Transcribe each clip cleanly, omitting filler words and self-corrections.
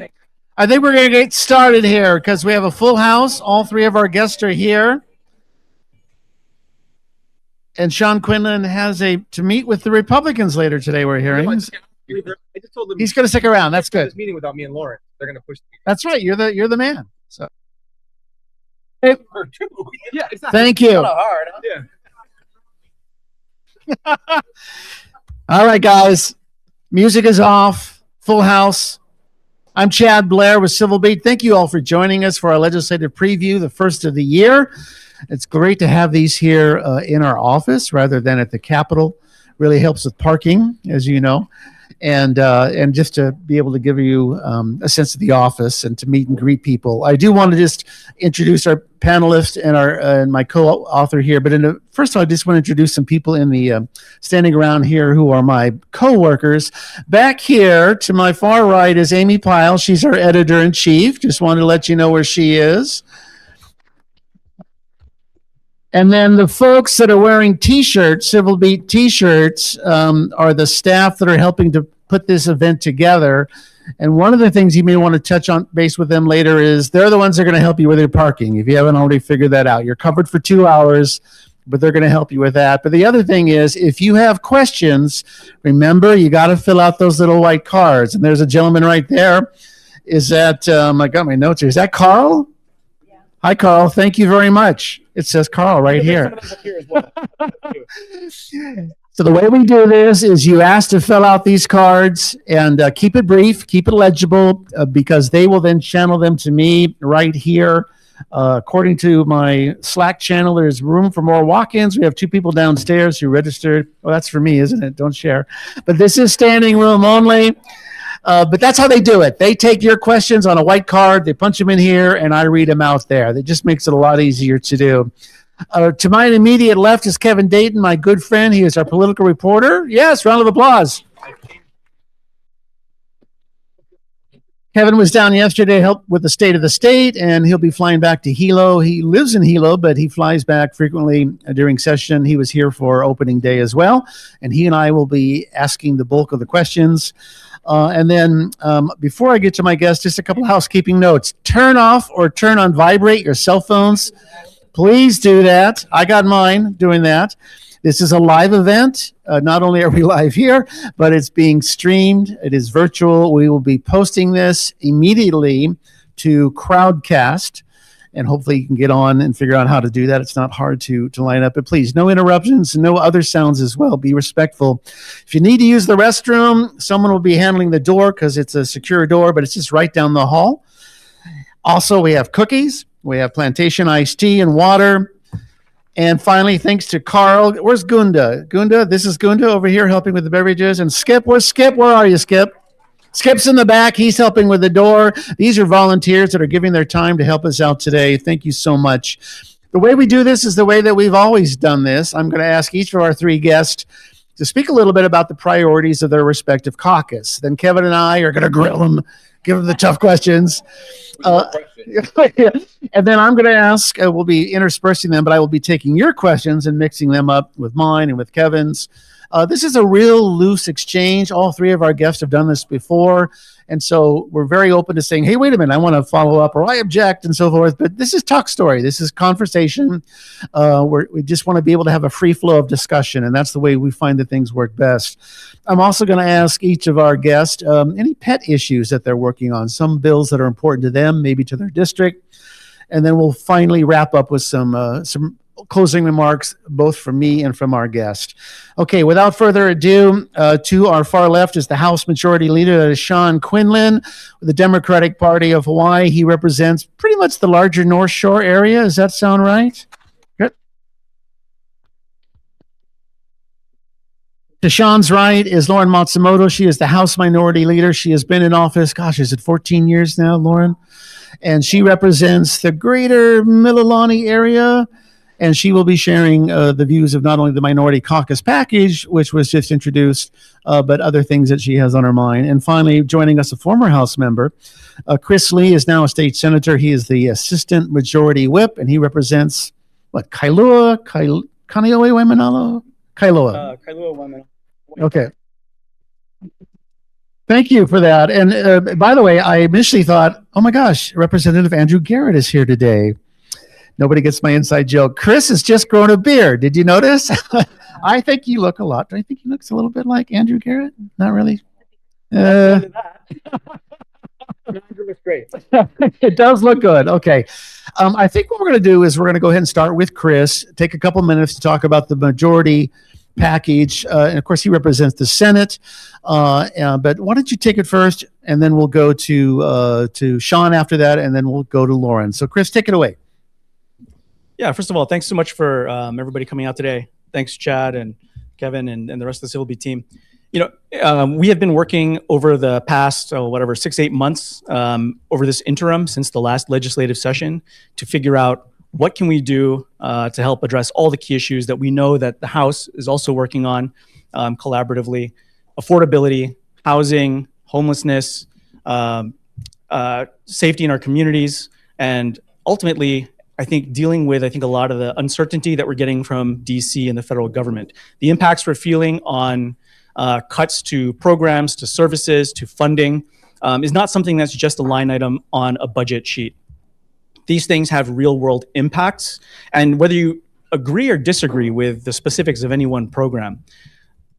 Okay. I think we're going to get started here because we have a full house. All three of our guests are here. And Sean Quinlan has to meet with the Republicans later today, we're hearing. I just told them he's going to stick around. That's good. This meeting without me and Lauren, they're going to push me. That's right. You're the man. So. Yeah, exactly. Thank you. Kind of hard, huh? Yeah. All right, guys. Music is off. Full house. I'm Chad Blair with Civil Beat. Thank you all for joining us for our legislative preview, the first of the year. It's great to have these here in our office rather than at the Capitol. Really helps with parking, as you know, and just to be able to give you a sense of the office and to meet and greet people. I do want to just introduce our panelists and my co-author here. But first of all, I just want to introduce some people in the standing around here who are my co-workers. Back here to my far right is Amy Pyle. She's our editor-in-chief. Just wanted to let you know where she is. And then the folks that are wearing T-shirts, Civil Beat T-shirts, are the staff that are helping to put this event together. And one of the things you may want to touch on base with them later is they're the ones that are going to help you with your parking. If you haven't already figured that out, you're covered for 2 hours, but they're going to help you with that. But the other thing is, if you have questions, remember, you got to fill out those little white cards. And there's a gentleman right there. Is that, I got my notes here. Is that Carl? Yeah. Hi, Carl. Thank you very much. It says Carl right here. So the way we do this is you ask to fill out these cards and keep it brief, keep it legible, because they will then channel them to me right here. According to my Slack channel, there's room for more walk-ins. We have 2 people downstairs who registered. Well, that's for me, isn't it? Don't share. But this is standing room only. But that's how they do it. They take your questions on a white card, they punch them in here, and I read them out there. That just makes it a lot easier to do. To my immediate left is Kevin Dayton, my good friend. He is our political reporter. Yes, round of applause. Kevin was down yesterday to help with the state of the state, and he'll be flying back to Hilo. He lives in Hilo, but he flies back frequently during session. He was here for opening day as well, and he and I will be asking the bulk of the questions. And then before I get to my guest, just a couple of housekeeping notes. Turn off or turn on vibrate your cell phones. Please do that. I got mine doing that. This is a live event. Not only are we live here, but it's being streamed. It is virtual. We will be posting this immediately to Crowdcast, and hopefully you can get on and figure out how to do that. It's not hard to line up. But please, no interruptions, no other sounds as well. Be respectful. If you need to use the restroom, someone will be handling the door because it's a secure door, but it's just right down the hall. Also, we have cookies. We have plantation iced tea and water. And finally, thanks to Carl. Where's Gunda? Gunda, this is Gunda over here helping with the beverages. And Skip, where's Skip? Where are you, Skip? Skip's in the back. He's helping with the door. These are volunteers that are giving their time to help us out today. Thank you so much. The way we do this is the way that we've always done this. I'm going to ask each of our 3 guests to speak a little bit about the priorities of their respective caucus. Then Kevin and I are going to grill them, give them the tough questions. And then I'm going to ask, we'll be interspersing them, but I will be taking your questions and mixing them up with mine and with Kevin's. This is a real loose exchange. All 3 of our guests have done this before. And so we're very open to saying, hey, wait a minute, I want to follow up or I object and so forth. But this is talk story. This is conversation. We just want to be able to have a free flow of discussion. And that's the way we find that things work best. I'm also going to ask each of our guests any pet issues that they're working on, some bills that are important to them, maybe to their district. And then we'll finally wrap up with some closing remarks, both from me and from our guest. Okay, without further ado, to our far left is the House Majority Leader, that is Sean Quinlan, with the Democratic Party of Hawaii. He represents pretty much the larger North Shore area. Does that sound right? Good. To Sean's right is Lauren Matsumoto. She is the House Minority Leader. She has been in office, gosh, is it 14 years now, Lauren? And she represents the greater Mililani area. And she will be sharing the views of not only the Minority Caucus package, which was just introduced, but other things that she has on her mind. And finally, joining us, a former House member, Chris Lee is now a state senator. He is the Assistant Majority Whip, and he represents, Kailua? Kailua Waimanalo? Kailua. Kailua Waimanalo. Okay. Thank you for that. And by the way, I initially thought, oh my gosh, Representative Andrew Garrett is here today. Nobody gets my inside joke. Chris has just grown a beard. Did you notice? I think you look a lot. Do I think he looks a little bit like Andrew Garrett? Not really. Andrew looks great. It does look good. Okay. I think what we're going to do is we're going to go ahead and start with Chris, take a couple minutes to talk about the majority package. And of course, he represents the Senate. But why don't you take it first, and then we'll go to Sean after that, and then we'll go to Lauren. So, Chris, take it away. Yeah, first of all, thanks so much for everybody coming out today. Thanks, Chad and Kevin and the rest of the Civil Beat team. We have been working over the past, 6-8 months over this interim since the last legislative session to figure out what can we do to help address all the key issues that we know that the House is also working on collaboratively: affordability, housing, homelessness, safety in our communities, and ultimately, I think dealing with a lot of the uncertainty that we're getting from DC and the federal government. The impacts we're feeling on cuts to programs, to services, to funding is not something that's just a line item on a budget sheet. These things have real world impacts. And whether you agree or disagree with the specifics of any one program,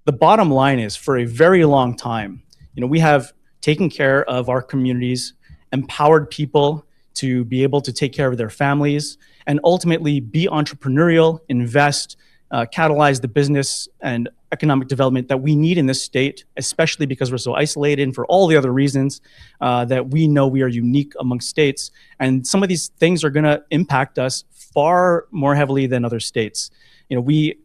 the bottom line is for a very long time, we have taken care of our communities, empowered people to be able to take care of their families, and ultimately be entrepreneurial, invest, catalyze the business and economic development that we need in this state, especially because we're so isolated and for all the other reasons that we know we are unique amongst states. And some of these things are going to impact us far more heavily than other states. We,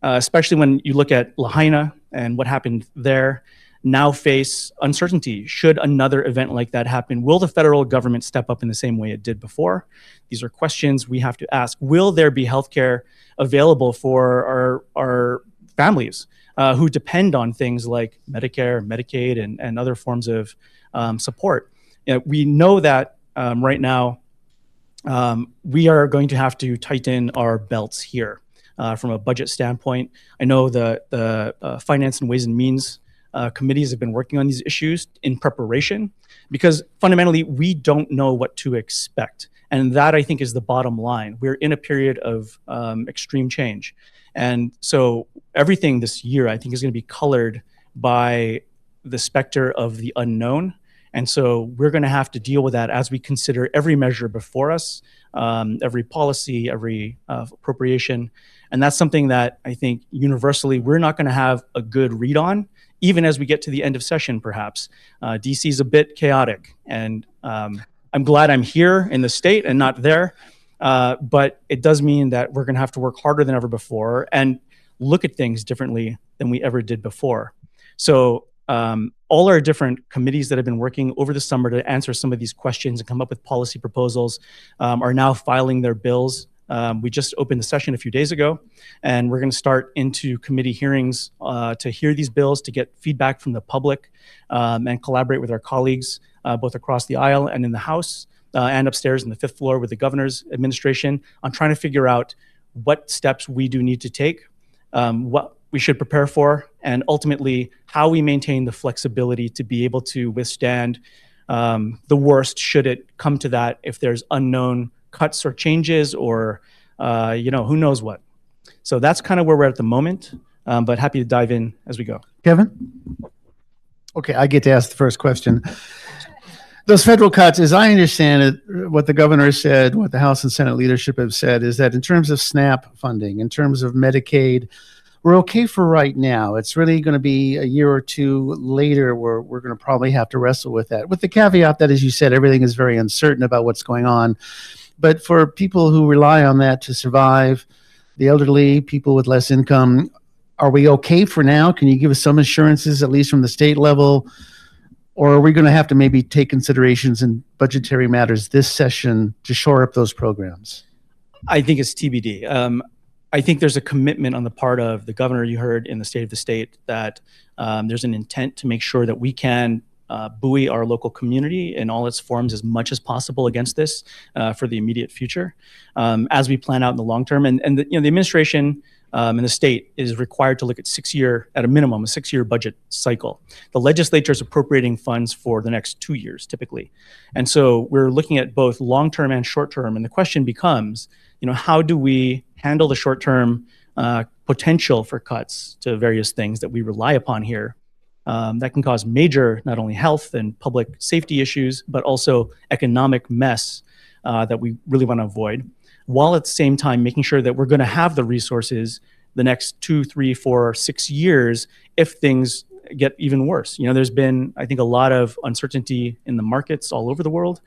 especially when you look at Lahaina and what happened there, now face uncertainty. Should another event like that happen, will the federal government step up in the same way it did before? These are questions we have to ask. Will there be healthcare available for our families who depend on things like Medicare, Medicaid, and other forms of support? We know that right now we are going to have to tighten our belts here from a budget standpoint. I know the Finance and Ways and Means committees have been working on these issues in preparation because fundamentally we don't know what to expect. And that, I think, is the bottom line. We're in a period of extreme change. And so everything this year, I think, is going to be colored by the specter of the unknown. And so we're going to have to deal with that as we consider every measure before us, every policy, every appropriation. And that's something that I think universally we're not going to have a good read on, even as we get to the end of session, perhaps. DC is a bit chaotic, and I'm glad I'm here in the state and not there. But it does mean that we're going to have to work harder than ever before and look at things differently than we ever did before. So all our different committees that have been working over the summer to answer some of these questions and come up with policy proposals are now filing their bills. We just opened the session a few days ago, and we're going to start into committee hearings to hear these bills, to get feedback from the public, and collaborate with our colleagues both across the aisle and in the House and upstairs in the 5th floor with the governor's administration on trying to figure out what steps we do need to take, what we should prepare for, and ultimately how we maintain the flexibility to be able to withstand the worst should it come to that, if there's unknown cuts or changes or who knows what. So that's kind of where we're at the moment, but happy to dive in as we go. Kevin? Okay, I get to ask the first question. Those federal cuts, as I understand it, what the governor said, what the House and Senate leadership have said, is that in terms of SNAP funding, in terms of Medicaid, we're okay for right now. It's really going to be a year or two later where we're going to probably have to wrestle with that, with the caveat that, as you said, everything is very uncertain about what's going on. But for people who rely on that to survive, the elderly, people with less income, are we okay for now? Can you give us some assurances, at least from the state level? Or are we going to have to maybe take considerations in budgetary matters this session to shore up those programs? I think it's TBD. I think there's a commitment on the part of the governor, you heard in the State of the State, that there's an intent to make sure that we can buoy our local community in all its forms as much as possible against this for the immediate future as we plan out in the long term. And the administration and the state is required to look at at a minimum, a 6-year budget cycle. The legislature is appropriating funds for the next 2 years, typically. And so we're looking at both long-term and short-term. And the question becomes, how do we handle the short-term potential for cuts to various things that we rely upon here that can cause major, not only health and public safety issues, but also economic mess that we really want to avoid, while at the same time making sure that we're going to have the resources the next 2, 3, 4, 6 years if things get even worse. There's been, I think, a lot of uncertainty in the markets all over the world.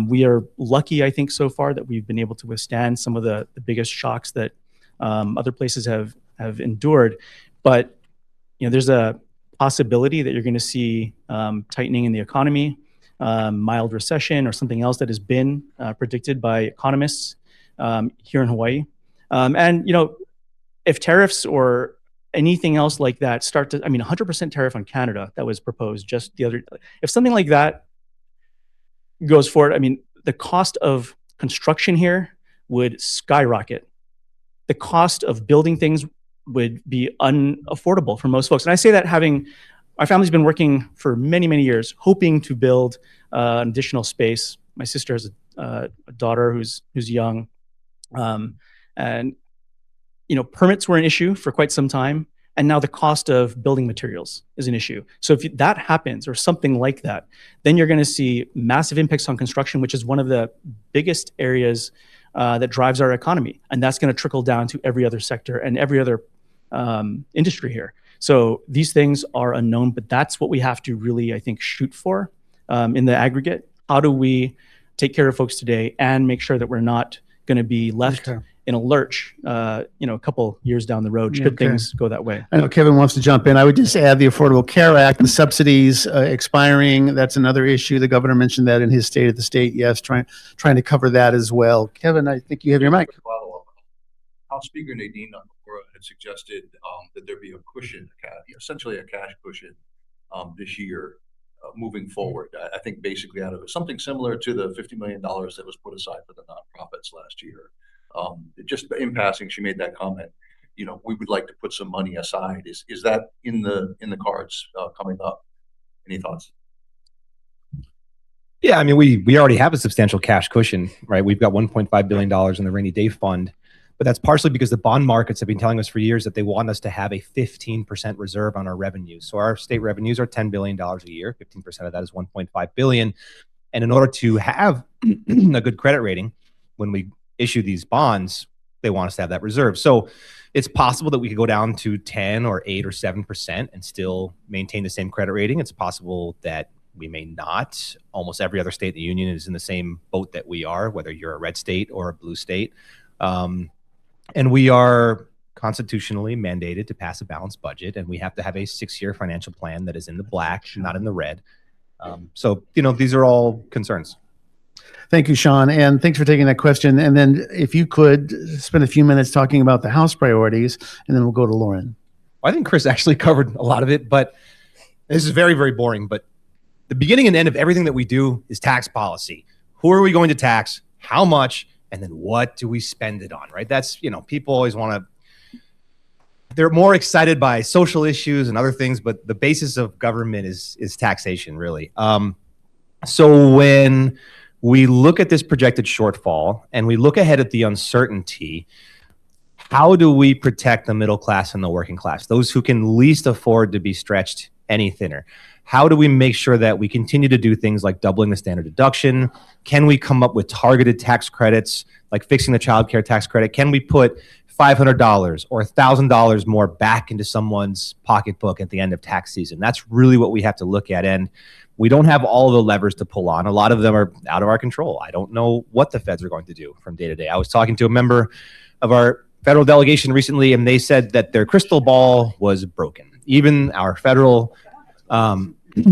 We are lucky, I think, so far that we've been able to withstand some of the biggest shocks that other places have endured. But there's a possibility that you're going to see tightening in the economy, mild recession, or something else that has been predicted by economists here in Hawaii. And if tariffs or anything else like that 100% tariff on Canada that was proposed just the other, if something like that goes forward, the cost of construction here would skyrocket. The cost of building things would be unaffordable for most folks. And I say that my family's been working for many, many years, hoping to build an additional space. My sister has a daughter who's young. And permits were an issue for quite some time. And now the cost of building materials is an issue. So if that happens or something like that, then you're going to see massive impacts on construction, which is one of the biggest areas that drives our economy. And that's going to trickle down to every other sector and every other industry here. So these things are unknown, but that's what we have to really, I think, shoot for in the aggregate. How do we take care of folks today and make sure that we're not going to be left in a lurch, a couple years down the road, should things go that way. I know Kevin wants to jump in. I would just add the Affordable Care Act, the subsidies expiring. That's another issue. The governor mentioned that in his State of the State. Yes, trying to cover that as well. Kevin, I think you have your mic. House Speaker Nadine Nakamura had suggested that there be a cushion, essentially a cash cushion this year moving forward. I think basically out of it, something similar to the $50 million that was put aside for the nonprofits last year. Just in passing, she made that comment. We would like to put some money aside. Is that in the cards coming up? Any thoughts? Yeah, we already have a substantial cash cushion, right? We've got $1.5 billion in the rainy day fund, but that's partially because the bond markets have been telling us for years that they want us to have a 15% reserve on our revenues. So our state revenues are $10 billion a year. 15% of that is $1.5 billion. And in order to have a good credit rating, when we issue these bonds, they want us to have that reserve. So it's possible that we could go down to 10 or 8 or 7% and still maintain the same credit rating. It's possible that we may not. Almost every other state in the union is in the same boat that we are, whether you're a red state or a blue state. And we are constitutionally mandated to pass a balanced budget, and we have to have a 6-year financial plan that is in the black, not in the red. So these are all concerns. Thank you, Sean, and thanks for taking that question. And then if you could spend a few minutes talking about the House priorities, and then we'll go to Lauren. I think Chris actually covered a lot of it, but this is very, very boring. But the beginning and end of everything that we do is tax policy. Who are we going to tax? How much? And then what do we spend it on, right? That's, people always want to, they're more excited by social issues and other things, but the basis of government is taxation, really. So when we look at this projected shortfall and we look ahead at the uncertainty, how do we protect the middle class and the working class, those who can least afford to be stretched any thinner? How do we make sure that we continue to do things like doubling the standard deduction? Can we come up with targeted tax credits, like fixing the child care tax credit? Can we put $500 or $1,000 more back into someone's pocketbook at the end of tax season? That's really what we have to look at. And we don't have all the levers to pull on. A lot of them are out of our control. I don't know what the feds are going to do from day to day. I was talking to a member of our federal delegation recently, and they said that their crystal ball was broken. Even our federal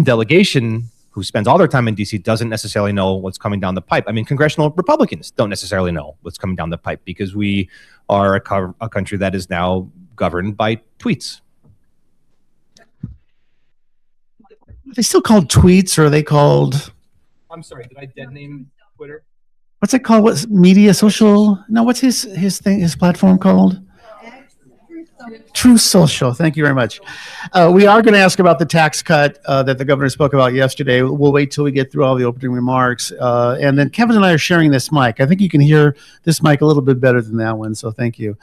delegation, who spends all their time in D.C., doesn't necessarily know what's coming down the pipe. Congressional Republicans don't necessarily know what's coming down the pipe because we are a country that is now governed by tweets. Are they still called tweets, or are they called? I'm sorry, did I dead name Twitter? What's it called? What's media social? No, what's his thing? His platform called? True Social. Thank you very much. We are going to ask about the tax cut that the governor spoke about yesterday. We'll wait till we get through all the opening remarks. And then Kevin and I are sharing this mic. I think you can hear this mic a little bit better than that one, so thank you.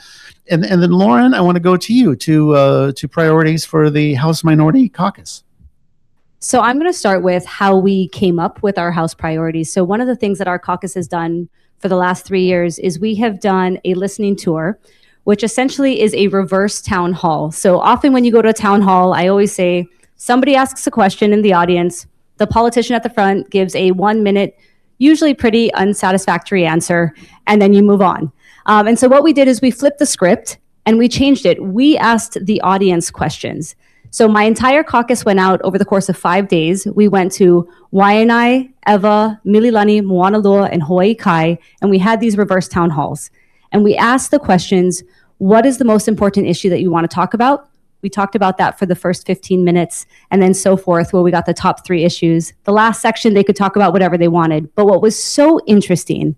And then Lauren, I want to go to you to priorities for the House Minority Caucus. So I'm going to start with how we came up with our House priorities. So one of the things that our caucus has done for the last 3 years is we have done a listening tour, which essentially is a reverse town hall. So often when you go to a town hall, I always say, somebody asks a question in the audience, the politician at the front gives a 1 minute, usually pretty unsatisfactory answer, and then you move on. And so what we did is we flipped the script and we changed it. We asked the audience questions. So my entire caucus went out over the course of 5 days. We went to Waianae, Ewa, Mililani, Moanalua, and Hawaii Kai, and we had these reverse town halls. And we asked the questions, what is the most important issue that you want to talk about? We talked about that for the first 15 minutes, and then so forth, where we got the top 3 issues. The last section, they could talk about whatever they wanted. But what was so interesting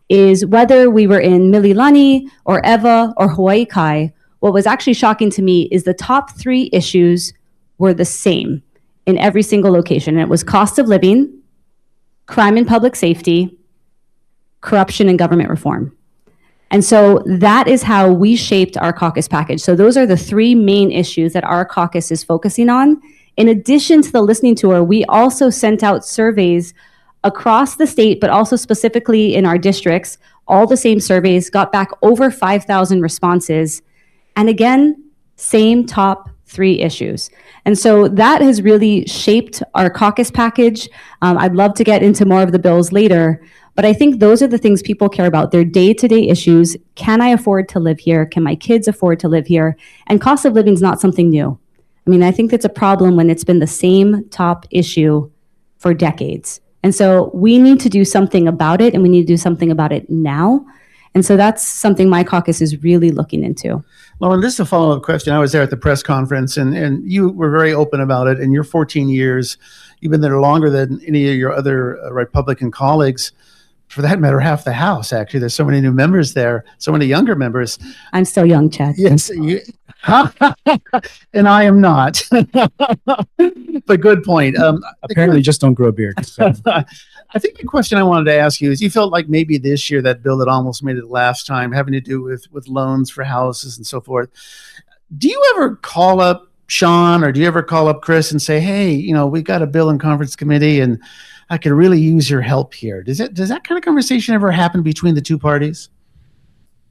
is whether we were in Mililani or Ewa or Hawaii Kai, what was actually shocking to me is the top 3 issues were the same in every single location. And it was cost of living, crime and public safety, corruption and government reform. And so that is how we shaped our caucus package. So those are the 3 main issues that our caucus is focusing on. In addition to the listening tour, we also sent out surveys across the state, but also specifically in our districts, all the same surveys, got back over 5,000 responses. And again, same top 3 issues. And so that has really shaped our caucus package. I'd love to get into more of the bills later, but I think those are the things people care about. Their day-to-day issues. Can I afford to live here? Can my kids afford to live here? And cost of living is not something new. I mean, I think that's a problem when it's been the same top issue for decades. And so we need to do something about it, and we need to do something about it now. And so that's something my caucus is really looking into. Lauren, this is a follow-up question. I was there at the press conference, and you were very open about it. In your 14 years, you've been there longer than any of your other Republican colleagues. For that matter, half the House, actually. There's so many new members there, so many younger members. I'm still young, Chad. Yes, and I am not. But good point. Apparently, just don't grow a beard. So. I think the question I wanted to ask you is, you felt like maybe this year that bill that almost made it last time, having to do with loans for houses and so forth. Do you ever call up Sean, or do you ever call up Chris and say, hey, we got a bill in conference committee and I could really use your help here? Does that kind of conversation ever happen between the 2 parties?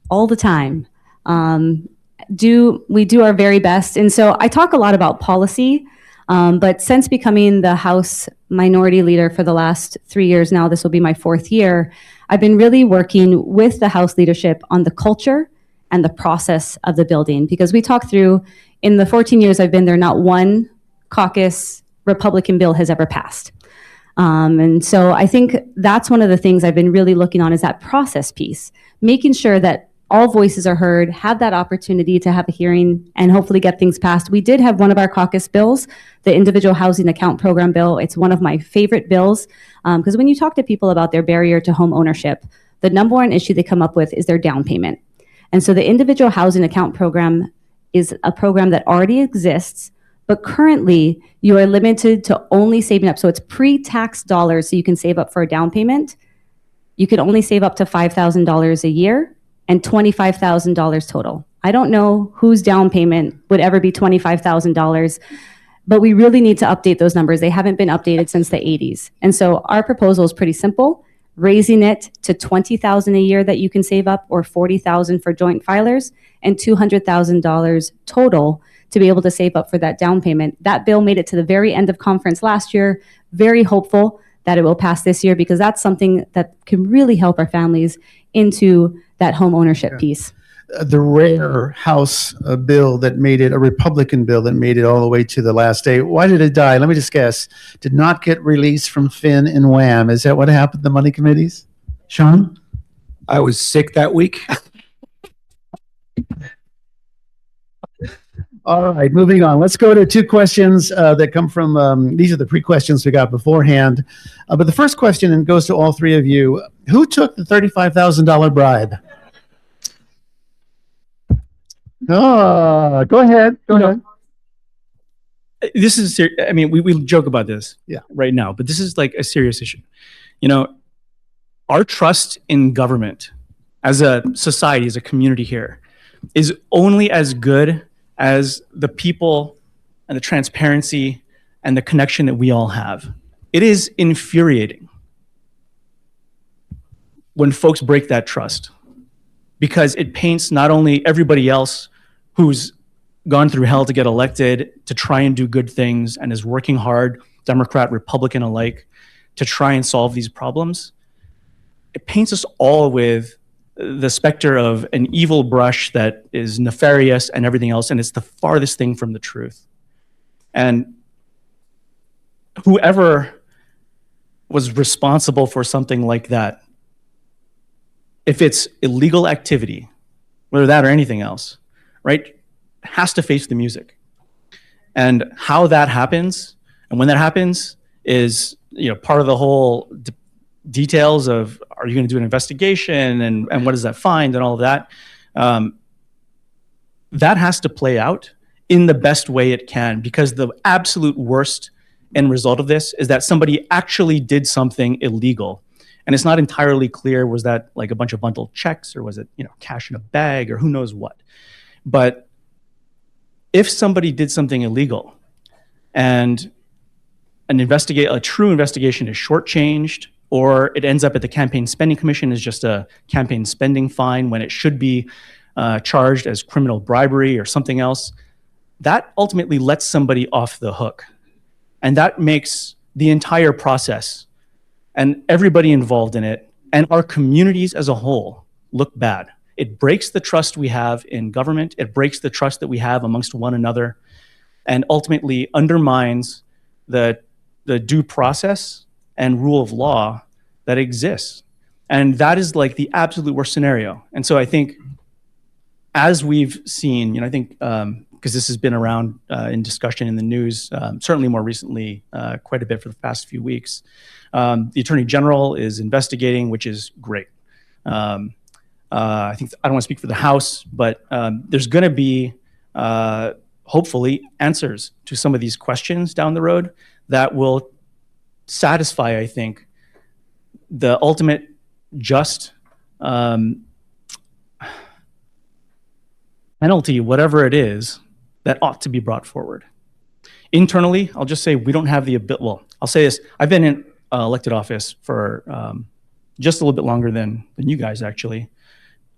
All the time. We do our very best. And so I talk a lot about policy, but since becoming the House Minority Leader for the last 3 years now, this will be my 4th year, I've been really working with the House leadership on the culture and the process of the building. Because we talked through, in the 14 years I've been there, not one caucus Republican bill has ever passed. And so I think that's one of the things I've been really looking on, is that process piece, making sure that all voices are heard, have that opportunity to have a hearing and hopefully get things passed. We did have one of our caucus bills, the Individual Housing Account Program bill. It's one of my favorite bills, because when you talk to people about their barrier to home ownership, the number one issue they come up with is their down payment. And so the Individual Housing Account Program is a program that already exists, but currently you are limited to only saving up. So it's pre-tax dollars, so you can save up for a down payment. You can only save up to $5,000 a year and $25,000 total. I don't know whose down payment would ever be $25,000, but we really need to update those numbers. They haven't been updated since the 80s. And so our proposal is pretty simple, raising it to $20,000 a year that you can save up, or $40,000 for joint filers, and $200,000 total to be able to save up for that down payment. That bill made it to the very end of conference last year. Very hopeful that it will pass this year, because that's something that can really help our families into that home ownership piece. The rare House bill that made it, a Republican bill that made it all the way to the last day. Why did it die? Let me just guess. Did not get released from Finn and Wham. Is that what happened to the money committees? Sean? I was sick that week. All right, moving on. Let's go to 2 questions that come from, these are the pre-questions we got beforehand. But the first question goes to all 3 of you. Who took the $35,000 bribe? Oh, go ahead. Go No. ahead. This is I mean, we joke about this Yeah. right now, but this is like a serious issue. You know, our trust in government as a society, as a community here, is only as good as the people and the transparency and the connection that we all have. It is infuriating when folks break that trust, because it paints not only everybody else who's gone through hell to get elected to try and do good things and is working hard, Democrat, Republican alike, to try and solve these problems. It paints us all with the specter of an evil brush that is nefarious and everything else, and it's the farthest thing from the truth. And whoever was responsible for something like that, if it's illegal activity, whether that or anything else, right, has to face the music. And how that happens and when that happens is, you know, part of the whole details of, are you going to do an investigation and what does that find and all of that. That has to play out in the best way it can, because the absolute worst end result of this is that somebody actually did something illegal. And it's not entirely clear, was that like a bunch of bundled checks, or was it, you know, cash in a bag, or who knows what. But if somebody did something illegal and a true investigation is shortchanged, or it ends up at the Campaign Spending Commission as just a campaign spending fine when it should be charged as criminal bribery or something else, that ultimately lets somebody off the hook. And that makes the entire process and everybody involved in it and our communities as a whole look bad. It breaks the trust we have in government. It breaks the trust that we have amongst one another, and ultimately undermines the due process and rule of law that exists. And that is like the absolute worst scenario. And so I think, as we've seen, you know, I think, because this has been around in discussion in the news, certainly more recently, quite a bit for the past few weeks. The Attorney General is investigating, which is great. I think, I don't want to speak for the House, but there's going to be hopefully answers to some of these questions down the road that will satisfy, I think, the ultimate just penalty, whatever it is, that ought to be brought forward. Internally, I'll just say we don't have the ability. Well, I'll say this: I've been in elected office for just a little bit longer than you guys, actually.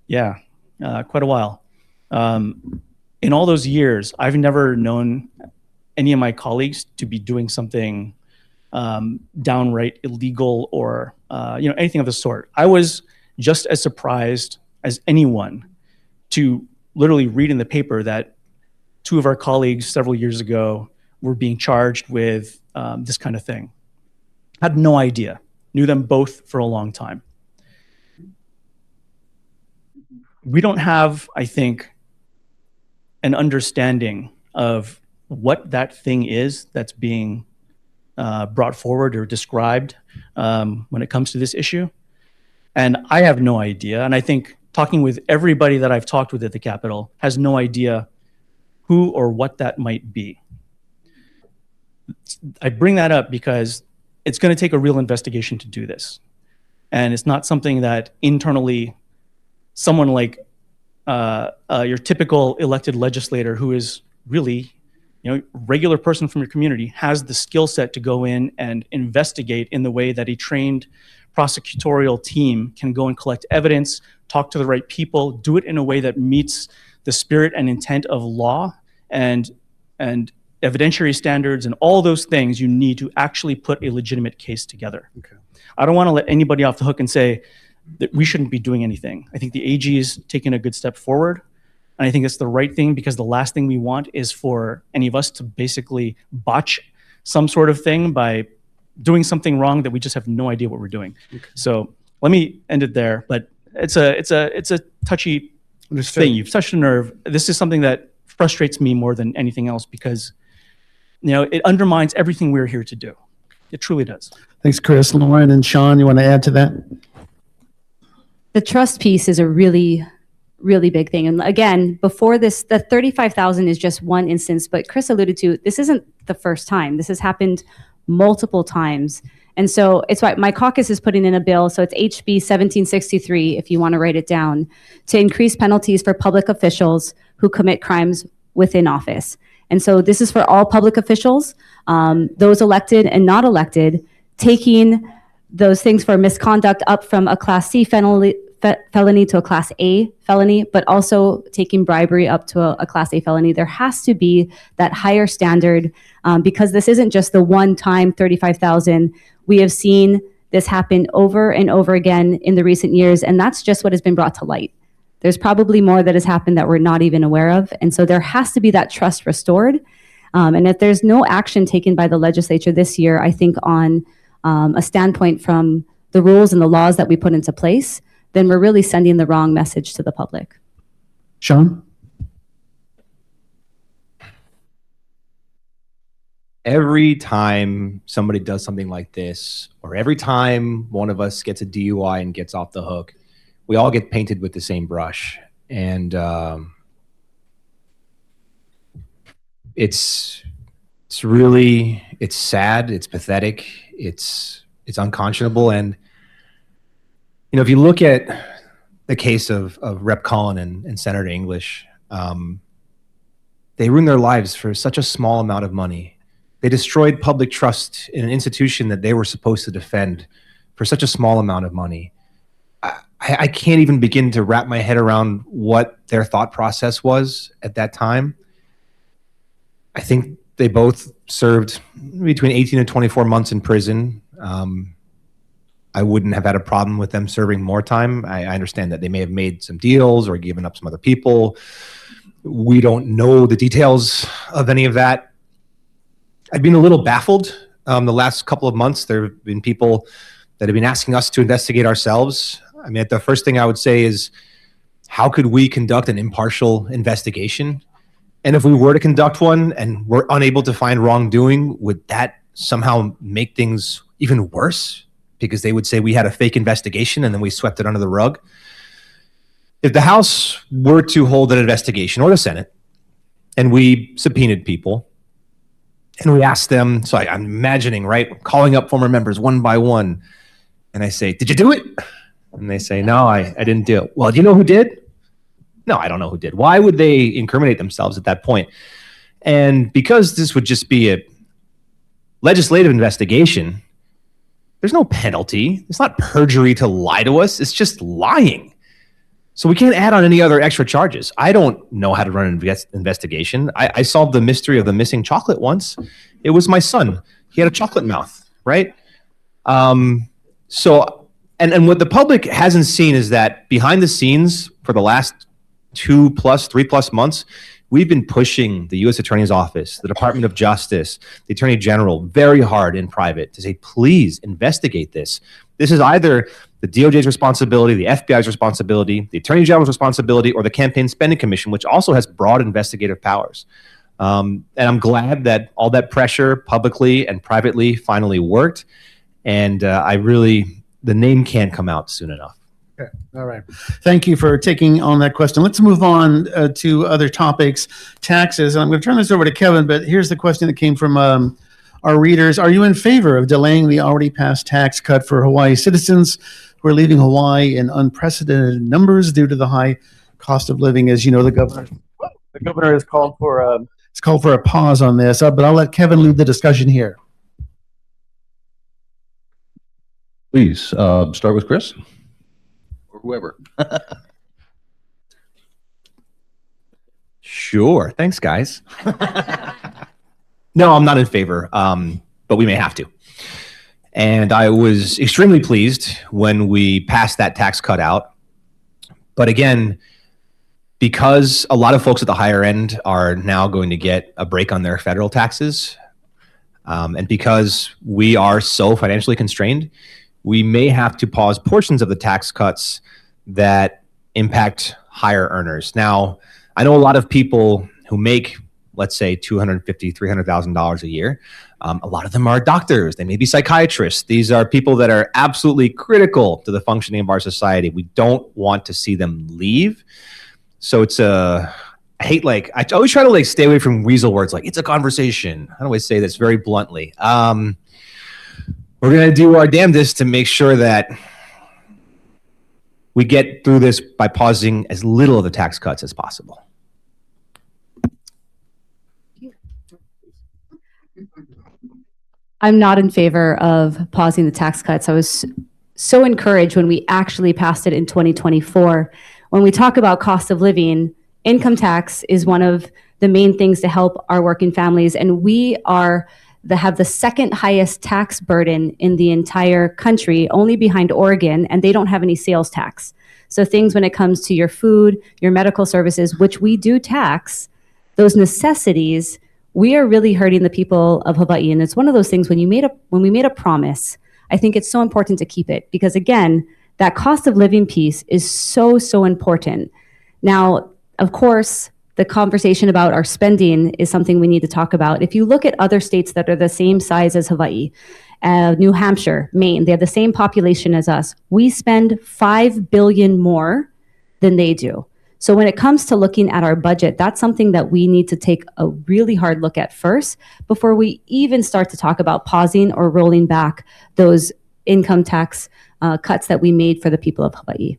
Yeah, quite a while. In all those years, I've never known any of my colleagues to be doing something downright illegal or you know, anything of the sort. I was just as surprised as anyone to literally read in the paper that two of our colleagues several years ago were being charged with this kind of thing. Had no idea. Knew them both for a long time. We don't have, I think, an understanding of what that thing is that's being brought forward or described when it comes to this issue. And I have no idea. And I think talking with everybody that I've talked with at the Capitol has no idea who or what that might be. I bring that up because it's going to take a real investigation to do this. And it's not something that internally someone like your typical elected legislator, who is really, you know, regular person from your community, has the skill set to go in and investigate in the way that a trained prosecutorial team can go and collect evidence, talk to the right people, do it in a way that meets the spirit and intent of law and evidentiary standards and all those things you need to actually put a legitimate case together. Okay. I don't want to let anybody off the hook and say that we shouldn't be doing anything. I think the AG is taking a good step forward. And I think it's the right thing, because the last thing we want is for any of us to basically botch some sort of thing by doing something wrong that we just have no idea what we're doing. Okay. So let me end it there. But it's a touchy thing. You've touched a nerve. This is something that frustrates me more than anything else, because, you know, it undermines everything we're here to do. It truly does. Thanks, Chris. Lauren and Sean, you want to add to that? The trust piece is a really really big thing. And again, before this, the 35,000 is just one instance, but Chris alluded to, this isn't the first time. This has happened multiple times. And so it's why my caucus is putting in a bill, so it's HB 1763, if you want to write it down, to increase penalties for public officials who commit crimes within office. And so this is for all public officials, those elected and not elected, taking those things for misconduct up from a Class C felony to a Class A felony, but also taking bribery up to a Class A felony. There has to be that higher standard because this isn't just the one-time 35,000. We have seen this happen over and over again in the recent years, and that's just what has been brought to light. There's probably more that has happened that we're not even aware of, and so there has to be that trust restored. And if there's no action taken by the legislature this year, I think on a standpoint from the rules and the laws that we put into place, then we're really sending the wrong message to the public. Sean? Every time somebody does something like this, or every time one of us gets a DUI and gets off the hook, we all get painted with the same brush. And it's really, it's sad, it's pathetic, it's unconscionable. And, you know, if you look at the case of Rep. Cullen and Senator English, they ruined their lives for such a small amount of money. They destroyed public trust in an institution that they were supposed to defend for such a small amount of money. I can't even begin to wrap my head around what their thought process was at that time. I think they both served between 18 and 24 months in prison. I wouldn't have had a problem with them serving more time. I understand that they may have made some deals or given up some other people. We don't know the details of any of that. I've been a little baffled the last couple of months. There have been people that have been asking us to investigate ourselves. I mean, the first thing I would say is, how could we conduct an impartial investigation? And if we were to conduct one and we're unable to find wrongdoing, would that somehow make things even worse? Because they would say we had a fake investigation and then we swept it under the rug. If the House were to hold an investigation, or the Senate, and we subpoenaed people, and we asked them, so I'm imagining, right, calling up former members one by one, and I say, did you do it? And they say, no, I didn't do it. Well, do you know who did? No, I don't know who did. Why would they incriminate themselves at that point? And because this would just be a legislative investigation, there's no penalty. It's not perjury to lie to us. It's just lying. So we can't add on any other extra charges. I don't know how to run an investigation. I solved the mystery of the missing chocolate once. It was my son. He had a chocolate mouth, right? So what the public hasn't seen is that behind the scenes for the last 3+ months, we've been pushing the U.S. Attorney's Office, the Department of Justice, the Attorney General very hard in private to say, please investigate this. This is either the DOJ's responsibility, the FBI's responsibility, the Attorney General's responsibility, or the Campaign Spending Commission, which also has broad investigative powers. And I'm glad that all that pressure publicly and privately finally worked. And the name can't come out soon enough. Okay. All right. Thank you for taking on that question. Let's move on to other topics, taxes. And I'm going to turn this over to Kevin, but here's the question that came from our readers. Are you in favor of delaying the already passed tax cut for Hawaii citizens who are leaving Hawaii in unprecedented numbers due to the high cost of living? As you know, the governor has called for a pause on this, but I'll let Kevin lead the discussion here. Please start with Chris or whoever. Sure. Thanks, guys. No, I'm not in favor, but we may have to. And I was extremely pleased when we passed that tax cut out. But again, because a lot of folks at the higher end are now going to get a break on their federal taxes, and because we are so financially constrained, we may have to pause portions of the tax cuts that impact higher earners. Now, I know a lot of people who make, let's say, $250,000, $300,000 a year. A lot of them are doctors. They may be psychiatrists. These are people that are absolutely critical to the functioning of our society. We don't want to see them leave. So it's I hate I always try to stay away from weasel words like it's a conversation. I always say this very bluntly. We're gonna do our damnedest to make sure that we get through this by pausing as little of the tax cuts as possible. I'm not in favor of pausing the tax cuts. I was so encouraged when we actually passed it in 2024. When we talk about cost of living, income tax is one of the main things to help our working families. And we have the second highest tax burden in the entire country, only behind Oregon, and they don't have any sales tax. So things when it comes to your food, your medical services, which we do tax, those necessities, we are really hurting the people of Hawaii. And it's one of those things when we made a promise, I think it's so important to keep it because again, that cost of living piece is so, so important. Now, of course, the conversation about our spending is something we need to talk about. If you look at other states that are the same size as Hawaii, New Hampshire, Maine, they have the same population as us. We spend $5 billion more than they do. So when it comes to looking at our budget, that's something that we need to take a really hard look at first before we even start to talk about pausing or rolling back those income tax cuts that we made for the people of Hawaii.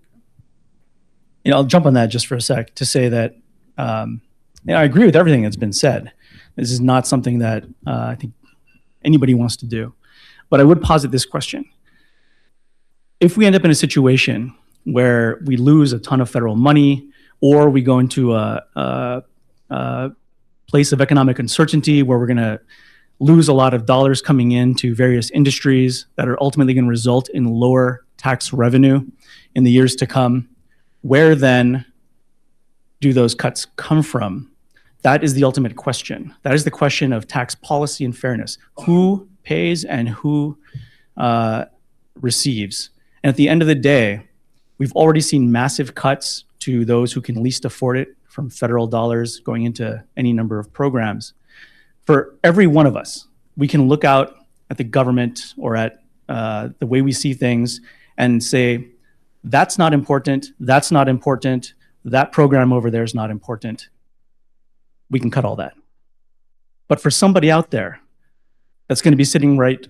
I'll jump on that just for a sec to say that I agree with everything that's been said. This is not something that I think anybody wants to do. But I would posit this question. If we end up in a situation where we lose a ton of federal money or we go into a place of economic uncertainty where we're going to lose a lot of dollars coming into various industries that are ultimately going to result in lower tax revenue in the years to come, where then do those cuts come from? That is the ultimate question. That is the question of tax policy and fairness. Who pays and who receives? And at the end of the day, we've already seen massive cuts to those who can least afford it from federal dollars going into any number of programs. For every one of us, we can look out at the government or at the way we see things and say, that's not important, that's not important, that program over there is not important. We can cut all that. But for somebody out there that's going to be sitting right,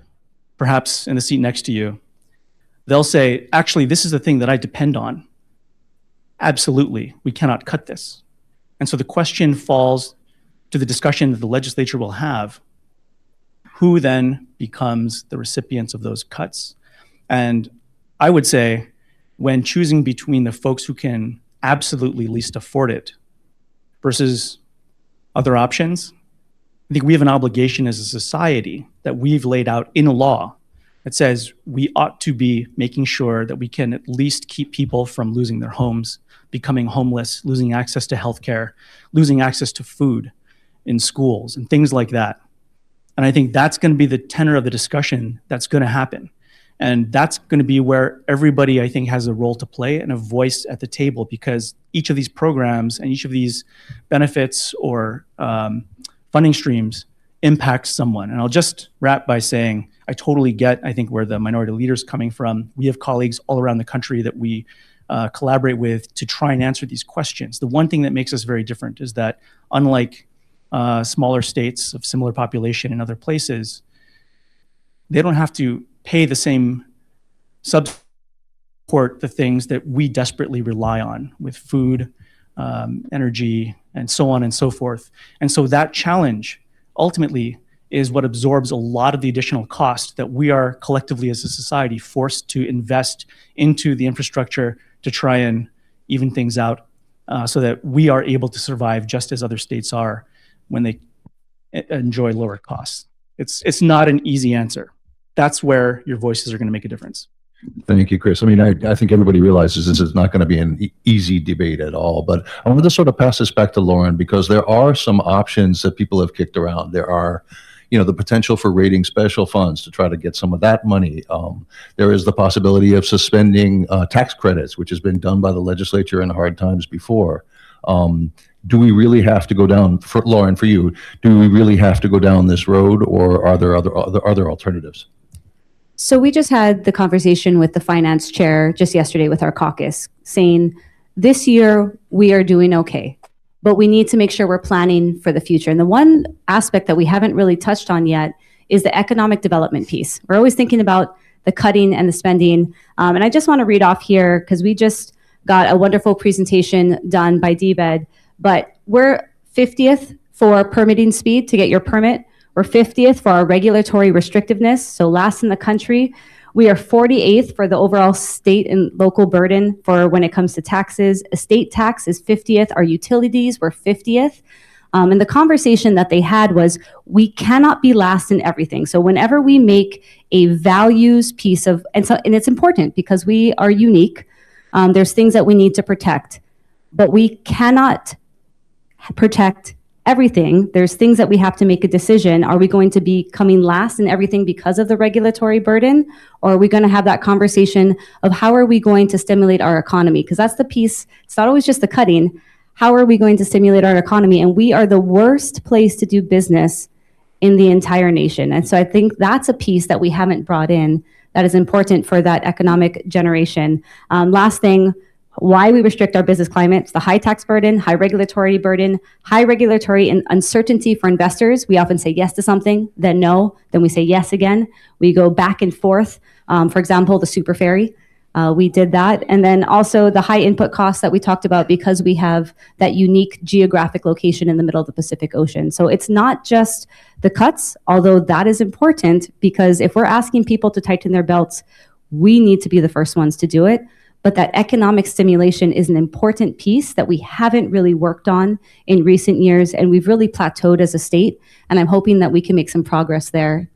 perhaps in the seat next to you, they'll say, actually, this is the thing that I depend on. Absolutely, we cannot cut this. And so the question falls to the discussion that the legislature will have. Who then becomes the recipients of those cuts? And I would say, when choosing between the folks who can absolutely least afford it versus other options, I think we have an obligation as a society that we've laid out in law that says we ought to be making sure that we can at least keep people from losing their homes, becoming homeless, losing access to healthcare, losing access to food in schools and things like that. And I think that's going to be the tenor of the discussion that's going to happen. And that's going to be where everybody, I think, has a role to play and a voice at the table, because each of these programs and each of these benefits or funding streams impacts someone. And I'll just wrap by saying, I totally get, I think, where the minority leader's coming from. We have colleagues all around the country that we collaborate with to try and answer these questions. The one thing that makes us very different is that, unlike smaller states of similar population in other places, they don't have to pay the same support the things that we desperately rely on with food, energy, and so on and so forth. And so that challenge ultimately is what absorbs a lot of the additional cost that we are collectively as a society forced to invest into the infrastructure to try and even things out so that we are able to survive just as other states are when they enjoy lower costs. It's not an easy answer. That's where your voices are going to make a difference. Thank you, Chris. I mean, I think everybody realizes this is not going to be an easy debate at all, but I wanted to sort of pass this back to Lauren, because there are some options that people have kicked around. There are, the potential for raiding special funds to try to get some of that money. There is the possibility of suspending tax credits, which has been done by the legislature in hard times before. Do we really have to go down, Lauren, for you, do we really have to go down this road, or are there other alternatives? So we just had the conversation with the finance chair just yesterday with our caucus, saying this year we are doing okay, but we need to make sure we're planning for the future. And the one aspect that we haven't really touched on yet is the economic development piece. We're always thinking about the cutting and the spending. And I just want to read off here, because we just got a wonderful presentation done by DBED, but we're 50th for permitting speed to get your permit. We're 50th for our regulatory restrictiveness, so last in the country. We are 48th for the overall state and local burden for when it comes to taxes. Estate tax is 50th. Our utilities were 50th. And the conversation that they had was, we cannot be last in everything. So whenever we make a values piece of, and it's important because we are unique, there's things that we need to protect, but we cannot protect everything. There's things that we have to make a decision. Are we going to be coming last in everything because of the regulatory burden? Or are we going to have that conversation of how are we going to stimulate our economy? Because that's the piece. It's not always just the cutting. How are we going to stimulate our economy? And we are the worst place to do business in the entire nation. And so I think that's a piece that we haven't brought in that is important for that economic generation. Last thing, why we restrict our business climate. It's the high tax burden, high regulatory burden, high regulatory and uncertainty for investors. We often say yes to something, then no, then we say yes again. We go back and forth. For example, the super ferry, we did that. And then also the high input costs that we talked about because we have that unique geographic location in the middle of the Pacific Ocean. So it's not just the cuts, although that is important, because if we're asking people to tighten their belts, we need to be the first ones to do it. But that economic stimulation is an important piece that we haven't really worked on in recent years, and we've really plateaued as a state, and I'm hoping that we can make some progress there.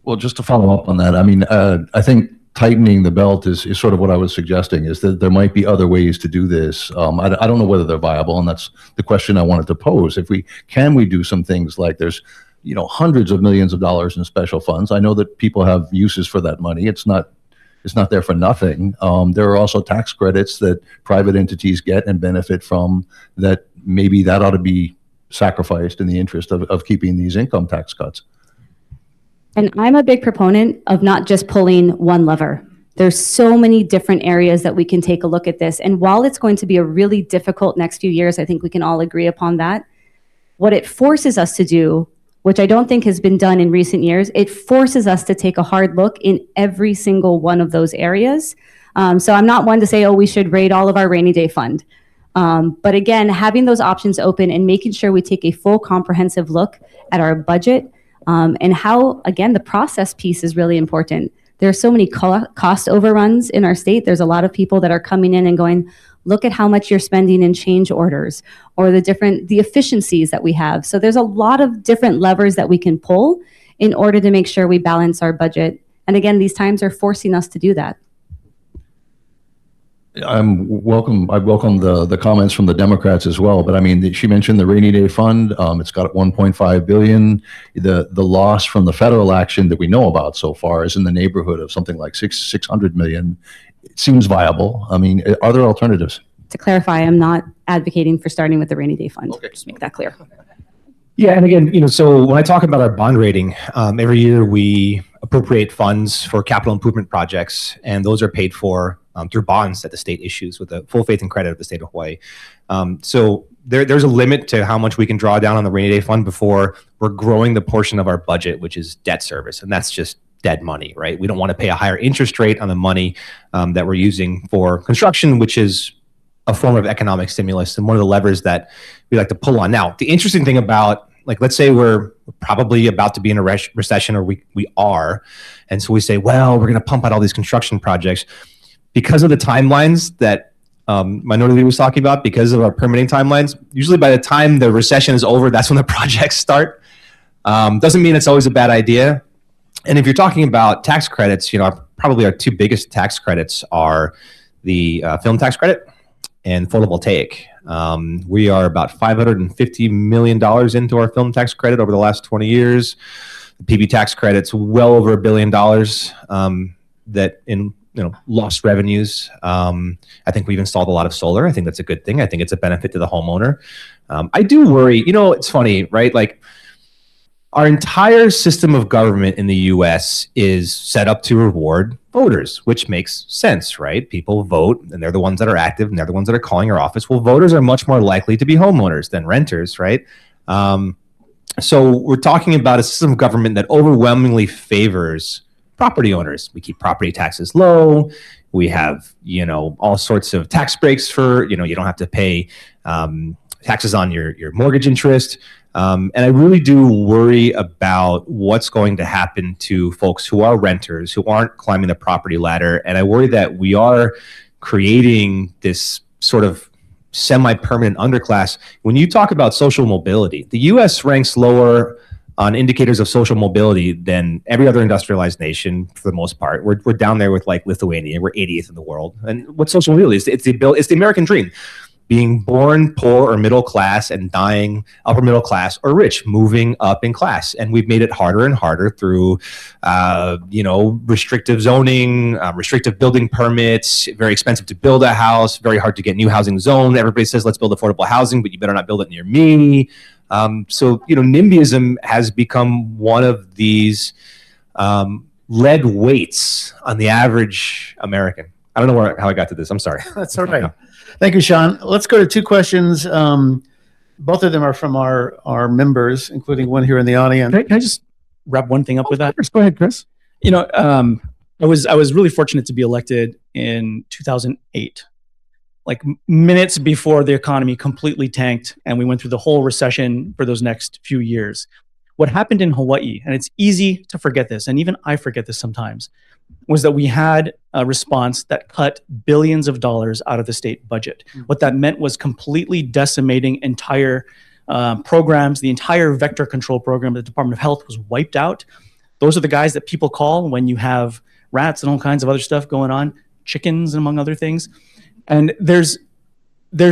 Well, just to follow up on that, I mean, I think tightening the belt is sort of what I was suggesting, is that there might be other ways to do this. I don't know whether they're viable, and that's the question I wanted to pose. If can we do some things like there's, hundreds of millions of dollars in special funds. I know that people have uses for that money. It's not there for nothing. There are also tax credits that private entities get and benefit from that maybe that ought to be sacrificed in the interest of keeping these income tax cuts. And I'm a big proponent of not just pulling one lever. There's so many different areas that we can take a look at this. And while it's going to be a really difficult next few years, I think we can all agree upon that. What it forces us to do, which I don't think has been done in recent years, it forces us to take a hard look in every single one of those areas. So I'm not one to say, we should raid all of our rainy day fund. But again, having those options open and making sure we take a full comprehensive look at our budget and how, again, the process piece is really important. There are so many cost overruns in our state. There's a lot of people that are coming in and going, look at how much you're spending in change orders or the efficiencies that we have. So there's a lot of different levers that we can pull in order to make sure we balance our budget. And again, these times are forcing us to do that. I welcome the comments from the Democrats as well, but I mean, she mentioned the rainy day fund. It's got $1.5 billion. The loss from the federal action that we know about so far is in the neighborhood of something like $600 million. It seems viable. I mean, are there alternatives? To clarify, I'm not advocating for starting with the rainy day fund. Okay. Just make that clear. Yeah, and again, so when I talk about our bond rating, every year we appropriate funds for capital improvement projects, and those are paid for through bonds that the state issues with the full faith and credit of the state of Hawaii. So there's a limit to how much we can draw down on the rainy day fund before we're growing the portion of our budget, which is debt service, and that's just dead money, right? We don't want to pay a higher interest rate on the money that we're using for construction, which is a form of economic stimulus and one of the levers that we like to pull on. Now, the interesting thing about, like, let's say we're probably about to be in a recession, or we are, and so we say, well, we're going to pump out all these construction projects because of the timelines that Minority Leader was talking about, because of our permitting timelines. Usually by the time the recession is over, that's when the projects start. Doesn't mean it's always a bad idea. And if you're talking about tax credits, probably our two biggest tax credits are the film tax credit and photovoltaic. We are about $550 million into our film tax credit over the last 20 years. The PV tax credit's well over $1 billion that in lost revenues. I think we've installed a lot of solar. I think that's a good thing. I think it's a benefit to the homeowner. I do worry, it's funny, right? Like, our entire system of government in the US is set up to reward voters, which makes sense, right? People vote and they're the ones that are active and they're the ones that are calling your office. Well, voters are much more likely to be homeowners than renters, right? So we're talking about a system of government that overwhelmingly favors property owners. We keep property taxes low. We have, all sorts of tax breaks for, you don't have to pay taxes on your mortgage interest. And I really do worry about what's going to happen to folks who are renters, who aren't climbing the property ladder. And I worry that we are creating this sort of semi-permanent underclass. When you talk about social mobility, the US ranks lower on indicators of social mobility than every other industrialized nation for the most part. We're down there with like Lithuania. We're 80th in the world. And what social mobility is? It's the American dream. Being born poor or middle class and dying upper middle class or rich, moving up in class. And we've made it harder and harder through, restrictive zoning, restrictive building permits, very expensive to build a house, very hard to get new housing zone. Everybody says, let's build affordable housing, but you better not build it near me. So NIMBYism has become one of these lead weights on the average American. I don't know how I got to this. I'm sorry. That's all right. Thank you, Sean. Let's go to two questions. Both of them are from our members, including one here in the audience. Can I just wrap one thing up with that? Go ahead, Chris. I was really fortunate to be elected in 2008, like minutes before the economy completely tanked and we went through the whole recession for those next few years. What happened in Hawaii, and it's easy to forget this, and even I forget this sometimes, was that we had a response that cut billions of dollars out of the state budget. What that meant was completely decimating entire programs. The entire vector control program of the Department of Health was wiped out. Those are the guys that people call when you have rats and all kinds of other stuff going on, chickens among other things. And there's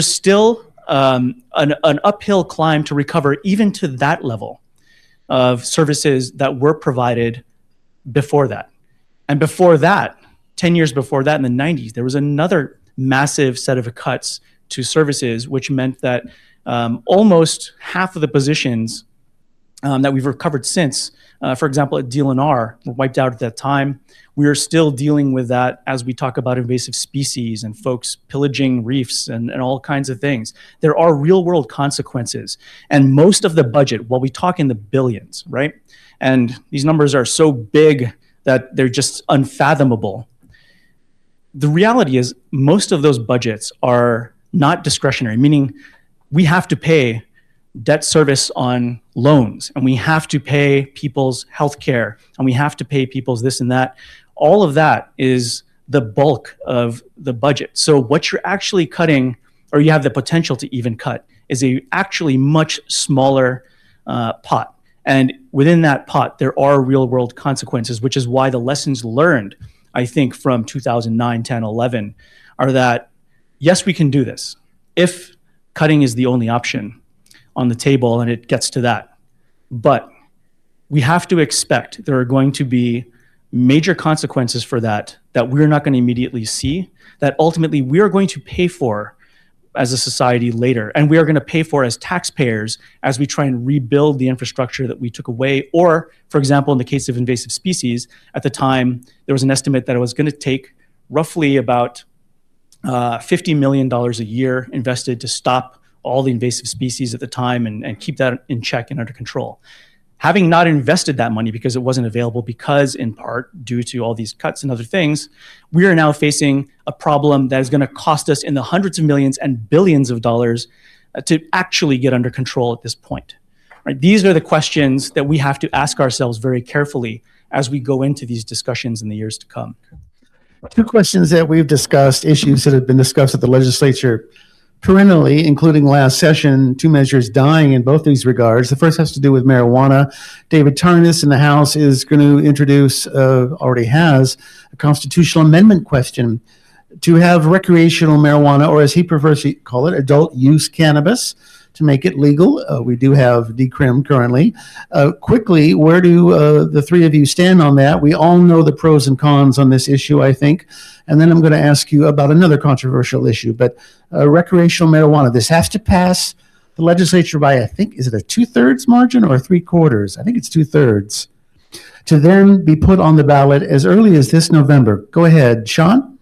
still an uphill climb to recover even to that level of services that were provided before that. And before that, 10 years before that, in the 90s, there was another massive set of cuts to services, which meant that almost half of the positions that we've recovered since, for example, at DLNR, were wiped out at that time. We are still dealing with that as we talk about invasive species and folks pillaging reefs and all kinds of things. There are real world consequences. And most of the budget, while we talk in the billions, right? And these numbers are so big that they're just unfathomable. The reality is most of those budgets are not discretionary, meaning we have to pay debt service on loans, and we have to pay people's health care, and we have to pay people's this and that. All of that is the bulk of the budget. So what you're actually cutting, or you have the potential to even cut, is a actually much smaller pot. And within that pot, there are real world consequences, which is why the lessons learned, I think, from 2009, 10, 11, are that, yes, we can do this. If cutting is the only option on the table and it gets to that. But we have to expect there are going to be major consequences for that we're not going to immediately see, that ultimately we are going to pay for as a society later. And we are going to pay for as taxpayers as we try and rebuild the infrastructure that we took away. Or, for example, in the case of invasive species, at the time, there was an estimate that it was going to take roughly about $50 million a year invested to stop all the invasive species at the time and keep that in check and under control. Having not invested that money because it wasn't available, because in part due to all these cuts and other things, we are now facing a problem that is going to cost us in the hundreds of millions and billions of dollars to actually get under control at this point. Right? These are the questions that we have to ask ourselves very carefully as we go into these discussions in the years to come. Two questions that we've discussed, issues that have been discussed at the legislature perennially, including last session, two measures dying in both these regards. The first has to do with marijuana. David Tarnas in the House is going to introduce, already has, a constitutional amendment question to have recreational marijuana, or as he prefers to call it, adult use cannabis, to make it legal. We do have decrim currently. Quickly, where do the three of you stand on that? We all know the pros and cons on this issue, I think. And then I'm going to ask you about another controversial issue, but recreational marijuana. This has to pass the legislature by, I think, is it a 2/3 margin or 3/4? I think it's 2/3, to then be put on the ballot as early as this November. Go ahead, Sean.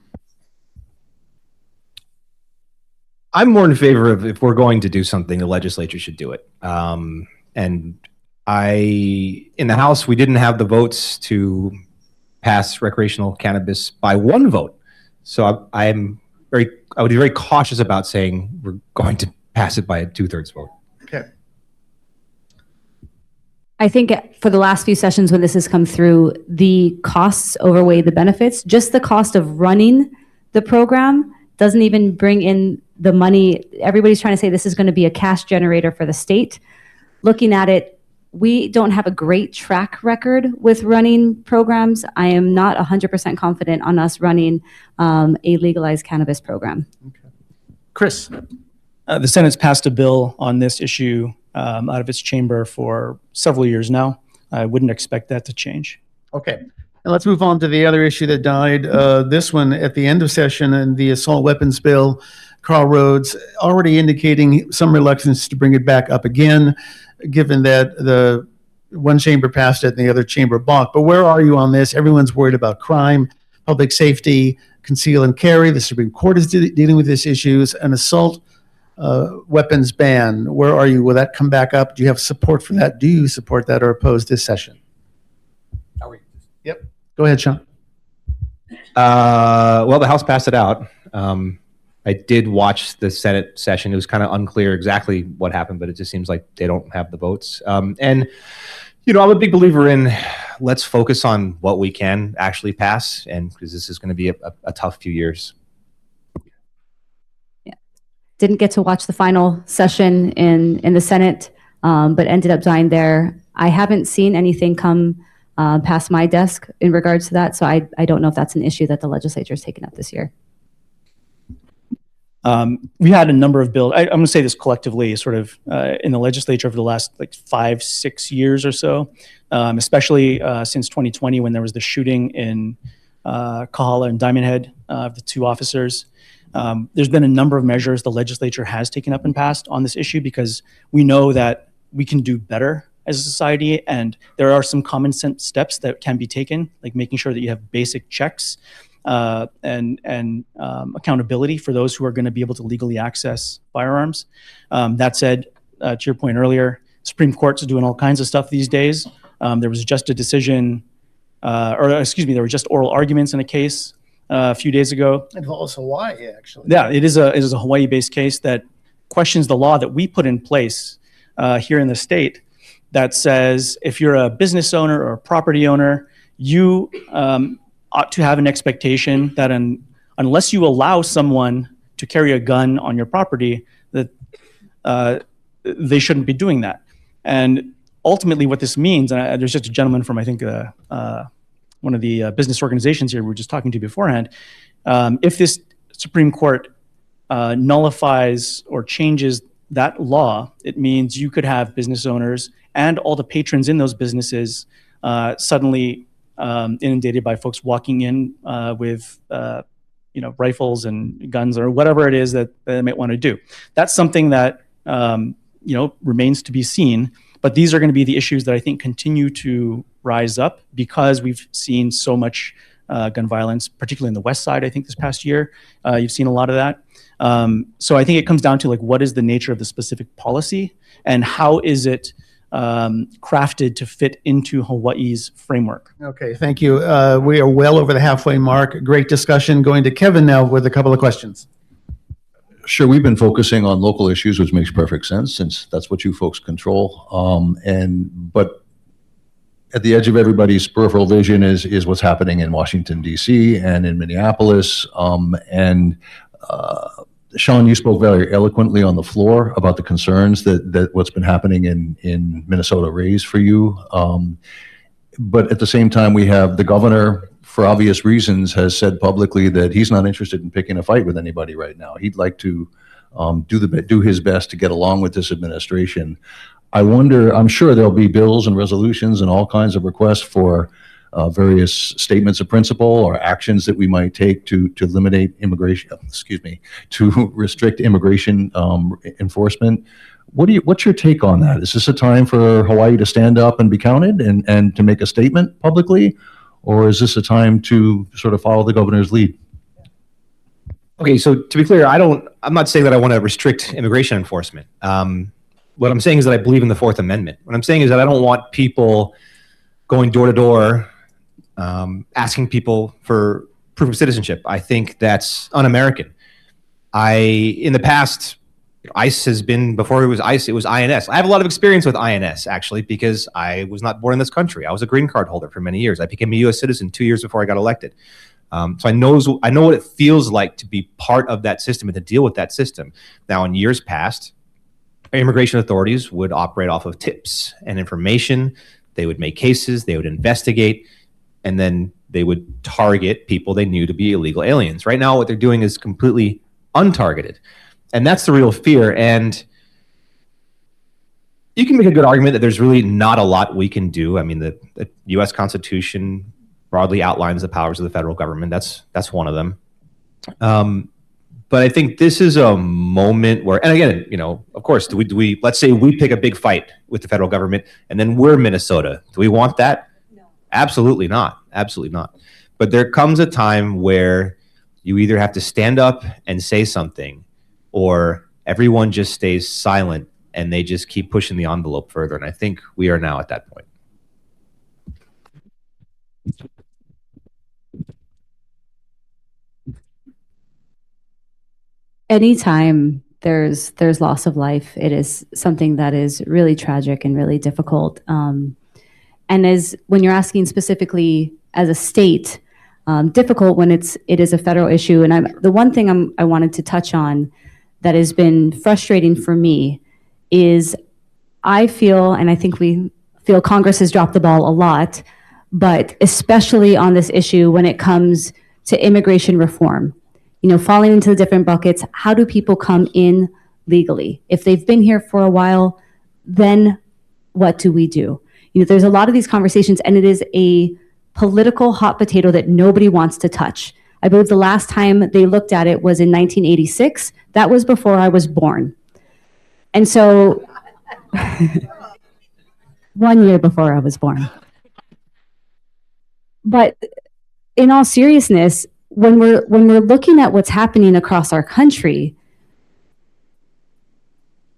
I'm more in favor of, if we're going to do something, the legislature should do it. And in the House, we didn't have the votes to pass recreational cannabis by one vote. So I would be very cautious about saying we're going to pass it by a 2/3 vote. Okay. I think for the last few sessions when this has come through, the costs overweigh the benefits. Just the cost of running the program doesn't even bring in the money. Everybody's trying to say this is going to be a cash generator for the state. Looking at it, we don't have a great track record with running programs. I am not 100% confident on us running a legalized cannabis program. Chris. The Senate's passed a bill on this issue out of its chamber for several years now. I wouldn't expect that to change. Okay. And let's move on to the other issue that died. This one at the end of session, and the assault weapons bill. Carl Rhodes already indicating some reluctance to bring it back up again, given that the one chamber passed it and the other chamber balked. But where are you on this? Everyone's worried about crime, public safety, conceal and carry. The Supreme Court is dealing with these issues. An assault weapons ban. Where are you? Will that come back up? Do you have support for that? Do you support that or oppose this session? Yep. Go ahead, Sean. Well, the House passed it out. I did watch the Senate session. It was kind of unclear exactly what happened, but it just seems like they don't have the votes. And, you know, I'm a big believer in let's focus on what we can actually pass, and because this is going to be a tough few years. Yeah. Didn't get to watch the final session in the Senate, but ended up dying there. I haven't seen anything come past my desk in regards to that, so I don't know if that's an issue that the legislature has taken up this year. We had a number of bills. I'm going to say this collectively, sort of in the legislature over the last 5-6 years or so, especially since 2020 when there was the shooting in Kahala and Diamond Head of the two officers. There's been a number of measures the legislature has taken up and passed on this issue because we know that we can do better as a society, and there are some common sense steps that can be taken, like making sure that you have basic checks and accountability for those who are going to be able to legally access firearms. That said, to your point earlier, Supreme Court's doing all kinds of stuff these days. There was just a decision, there were just oral arguments in a case a few days ago. It involves Hawaii, actually. Yeah, it is a Hawaii-based case that questions the law that we put in place here in the state that says if you're a business owner or a property owner, you ought to have an expectation that unless you allow someone to carry a gun on your property, that they shouldn't be doing that. And ultimately what this means, and there's just a gentleman from, I think, one of the business organizations here we were just talking to beforehand, if this Supreme Court nullifies or changes that law, it means you could have business owners and all the patrons in those businesses suddenly inundated by folks walking in with rifles and guns or whatever it is that they might want to do. That's something that remains to be seen. But these are going to be the issues that I think continue to rise up because we've seen so much gun violence, particularly in the West Side. I think this past year, you've seen a lot of that. So I think it comes down to what is the nature of the specific policy and how is it crafted to fit into Hawaii's framework. Okay, thank you. We are well over the halfway mark. Great discussion. Going to Kevin now with a couple of questions. Sure, we've been focusing on local issues, which makes perfect sense since that's what you folks control. But at the edge of everybody's peripheral vision is what's happening in Washington, D.C. and in Minneapolis. Sean, you spoke very eloquently on the floor about the concerns that what's been happening in Minnesota raised for you. But at the same time, we have the governor, for obvious reasons, has said publicly that he's not interested in picking a fight with anybody right now. He'd like to do his best to get along with this administration. I wonder, I'm sure there'll be bills and resolutions and all kinds of requests for various statements of principle or actions that we might take to eliminate immigration, to restrict immigration enforcement. What's your take on that? Is this a time for Hawaii to stand up and be counted and to make a statement publicly? Or is this a time to sort of follow the governor's lead? Okay, so to be clear, I'm not saying that I want to restrict immigration enforcement. What I'm saying is that I believe in the Fourth Amendment. What I'm saying is that I don't want people going door to door, asking people for proof of citizenship. I think that's un-American. In the past, ICE has been, before it was ICE, it was INS. I have a lot of experience with INS, actually, because I was not born in this country. I was a green card holder for many years. I became a U.S. citizen 2 years before I got elected. So I know what it feels like to be part of that system and to deal with that system. Now, in years past, immigration authorities would operate off of tips and information. They would make cases, they would investigate, and then they would target people they knew to be illegal aliens. Right now, what they're doing is completely untargeted. And that's the real fear. And you can make a good argument that there's really not a lot we can do. I mean, the U.S. Constitution broadly outlines the powers of the federal government. That's one of them. But I think this is a moment where, and again, of course, do we let's say we pick a big fight with the federal government and then we're Minnesota. Do we want that? No. Absolutely not. Absolutely not. But there comes a time where you either have to stand up and say something, or everyone just stays silent and they just keep pushing the envelope further. And I think we are now at that point. Anytime there's loss of life, it is something that is really tragic and really difficult. And as when you're asking specifically as a state, difficult when it is a federal issue. And the one thing I wanted to touch on that has been frustrating for me is I feel, and I think we feel Congress has dropped the ball a lot, but especially on this issue when it comes to immigration reform. Falling into the different buckets, how do people come in legally? If they've been here for a while, then what do we do? There's a lot of these conversations, and it is a political hot potato that nobody wants to touch. I believe the last time they looked at it was in 1986. That was before I was born. And so, 1 year before I was born. But in all seriousness, when we're looking at what's happening across our country,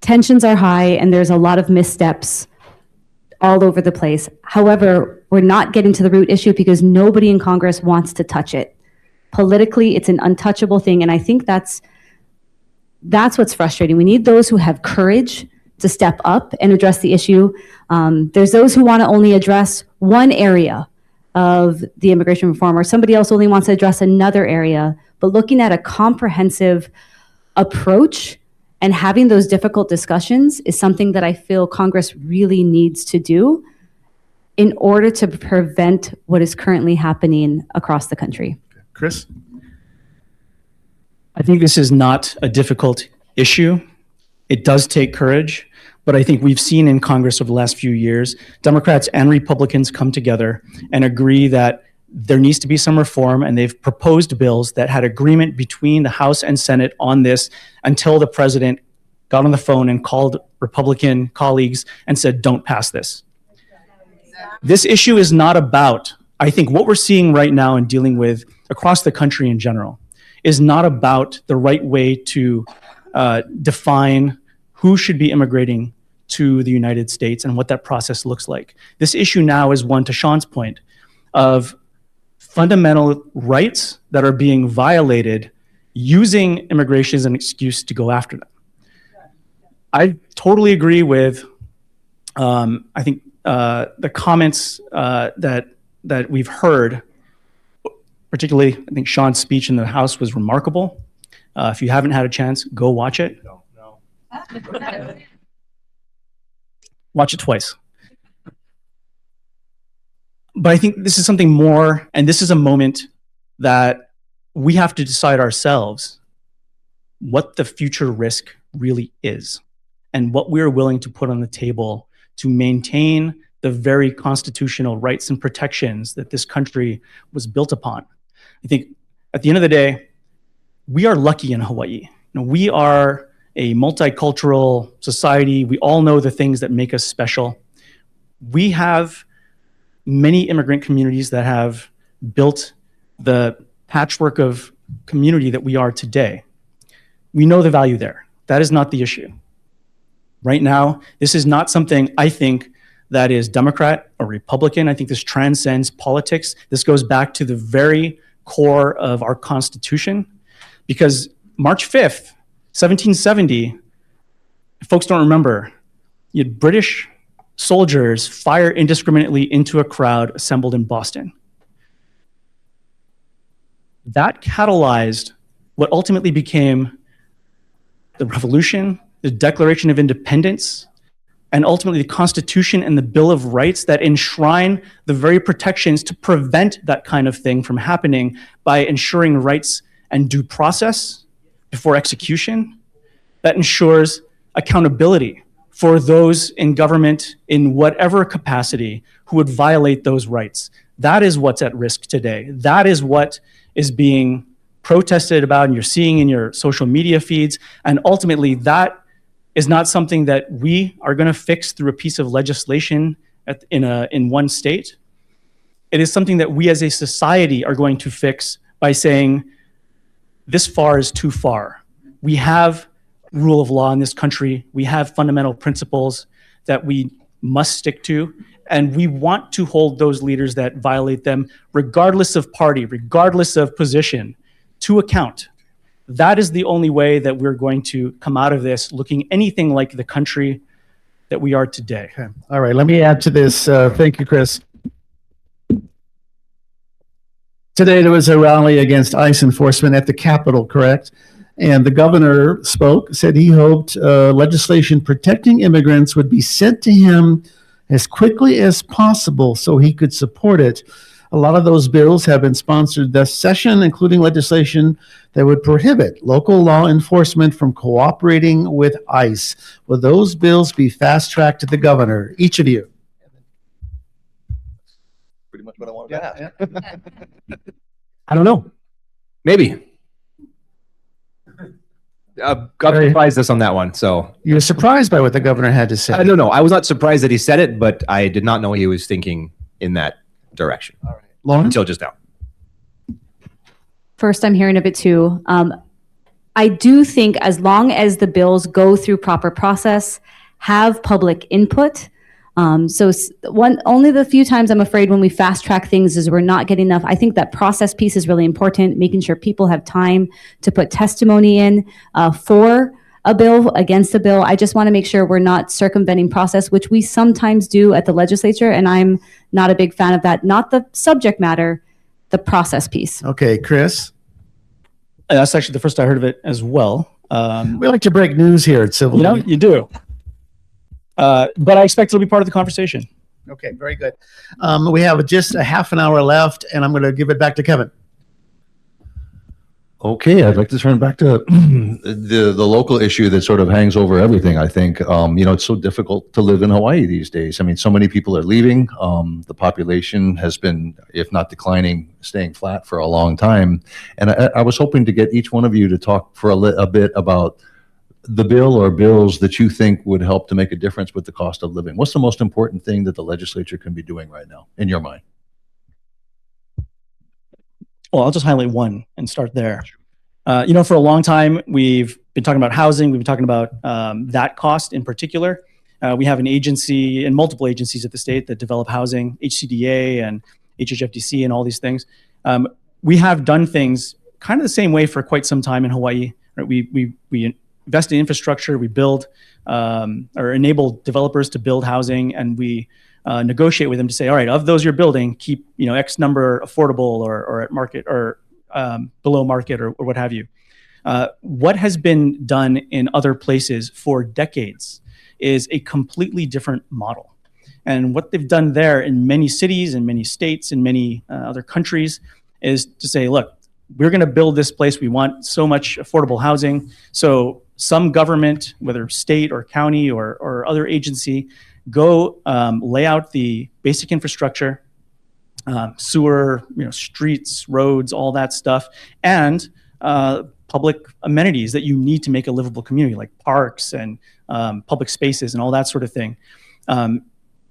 tensions are high and there's a lot of missteps all over the place. However, we're not getting to the root issue because nobody in Congress wants to touch it. Politically, it's an untouchable thing, and I think that's what's frustrating. We need those who have courage to step up and address the issue. There's those who want to only address one area of the immigration reform, or somebody else only wants to address another area. But looking at a comprehensive approach and having those difficult discussions is something that I feel Congress really needs to do in order to prevent what is currently happening across the country. Chris? I think this is not a difficult issue. It does take courage, but I think we've seen in Congress over the last few years, Democrats and Republicans come together and agree that there needs to be some reform, and they've proposed bills that had agreement between the House and Senate on this until the president got on the phone and called Republican colleagues and said, don't pass this. This issue is not about, I think what we're seeing right now and dealing with across the country in general is not about the right way to define who should be immigrating to the United States and what that process looks like. This issue now is one, to Sean's point, of fundamental rights that are being violated using immigration as an excuse to go after them. I totally agree with, I think, the comments that we've heard, particularly, I think Sean's speech in the House was remarkable. If you haven't had a chance, go watch it. No. Watch it twice. But I think this is something more, and this is a moment that we have to decide ourselves what the future risk really is and what we're willing to put on the table to maintain the very constitutional rights and protections that this country was built upon. I think at the end of the day, we are lucky in Hawaii. We are a multicultural society. We all know the things that make us special. We have many immigrant communities that have built the patchwork of community that we are today. We know the value there. That is not the issue. Right now, this is not something I think that is Democrat or Republican. I think this transcends politics. This goes back to the very core of our Constitution, because March 5th, 1770, if folks don't remember, you had British soldiers fire indiscriminately into a crowd assembled in Boston. That catalyzed what ultimately became the Revolution, the Declaration of Independence, and ultimately the Constitution and the Bill of Rights that enshrine the very protections to prevent that kind of thing from happening by ensuring rights and due process before execution, that ensures accountability for those in government in whatever capacity who would violate those rights. That is what's at risk today. That is what is being protested about and you're seeing in your social media feeds. And ultimately, that is not something that we are going to fix through a piece of legislation in one state. It is something that we as a society are going to fix by saying, this far is too far. We have rule of law in this country. We have fundamental principles that we must stick to, and we want to hold those leaders that violate them, regardless of party, regardless of position, to account. That is the only way that we're going to come out of this looking anything like the country that we are today. Okay. All right, let me add to this. Thank you, Chris. Today, there was a rally against ICE enforcement at the Capitol, correct? And the governor spoke, said he hoped legislation protecting immigrants would be sent to him as quickly as possible so he could support it. A lot of those bills have been sponsored this session, including legislation that would prohibit local law enforcement from cooperating with ICE. Will those bills be fast-tracked to the governor? Each of you. Pretty much what I wanted to ask. I don't know. Maybe. Governor surprised us on that one, so. You're surprised by what the governor had to say. No, I was not surprised that he said it, but I did not know he was thinking in that direction. All right. Lauren? Until just now. First, I'm hearing of it too. I do think as long as the bills go through proper process, have public input. Only the few times I'm afraid when we fast track things is we're not getting enough. I think that process piece is really important, making sure people have time to put testimony in for a bill, against a bill. I just want to make sure we're not circumventing process, which we sometimes do at the legislature, and I'm not a big fan of that. Not the subject matter, the process piece. Okay, Chris? That's actually the first I heard of it as well. We like to break news here at Civil. You know, you do. But I expect it'll be part of the conversation. Okay, very good. We have just a half an hour left, and I'm going to give it back to Kevin. Okay, I'd like to turn back to the local issue that sort of hangs over everything. I think, it's so difficult to live in Hawaii these days. I mean, so many people are leaving. The population has been, if not declining, staying flat for a long time. And I was hoping to get each one of you to talk for a bit about the bill or bills that you think would help to make a difference with the cost of living. What's the most important thing that the legislature can be doing right now, in your mind? Well, I'll just highlight one and start there. For a long time, we've been talking about housing. We've been talking about that cost in particular. We have an agency and multiple agencies at the state that develop housing, HCDA and HHFDC and all these things. We have done things kind of the same way for quite some time in Hawaii. Right? We invest in infrastructure, we build or enable developers to build housing, and we negotiate with them to say, all right, of those you're building, keep X number affordable or at market or below market or what have you. What has been done in other places for decades is a completely different model. And what they've done there in many cities, in many states, in many other countries is to say, look, we're going to build this place. We want so much affordable housing. So some government, whether state or county or other agency, go lay out the basic infrastructure, sewer, streets, roads, all that stuff, and public amenities that you need to make a livable community, like parks and public spaces and all that sort of thing.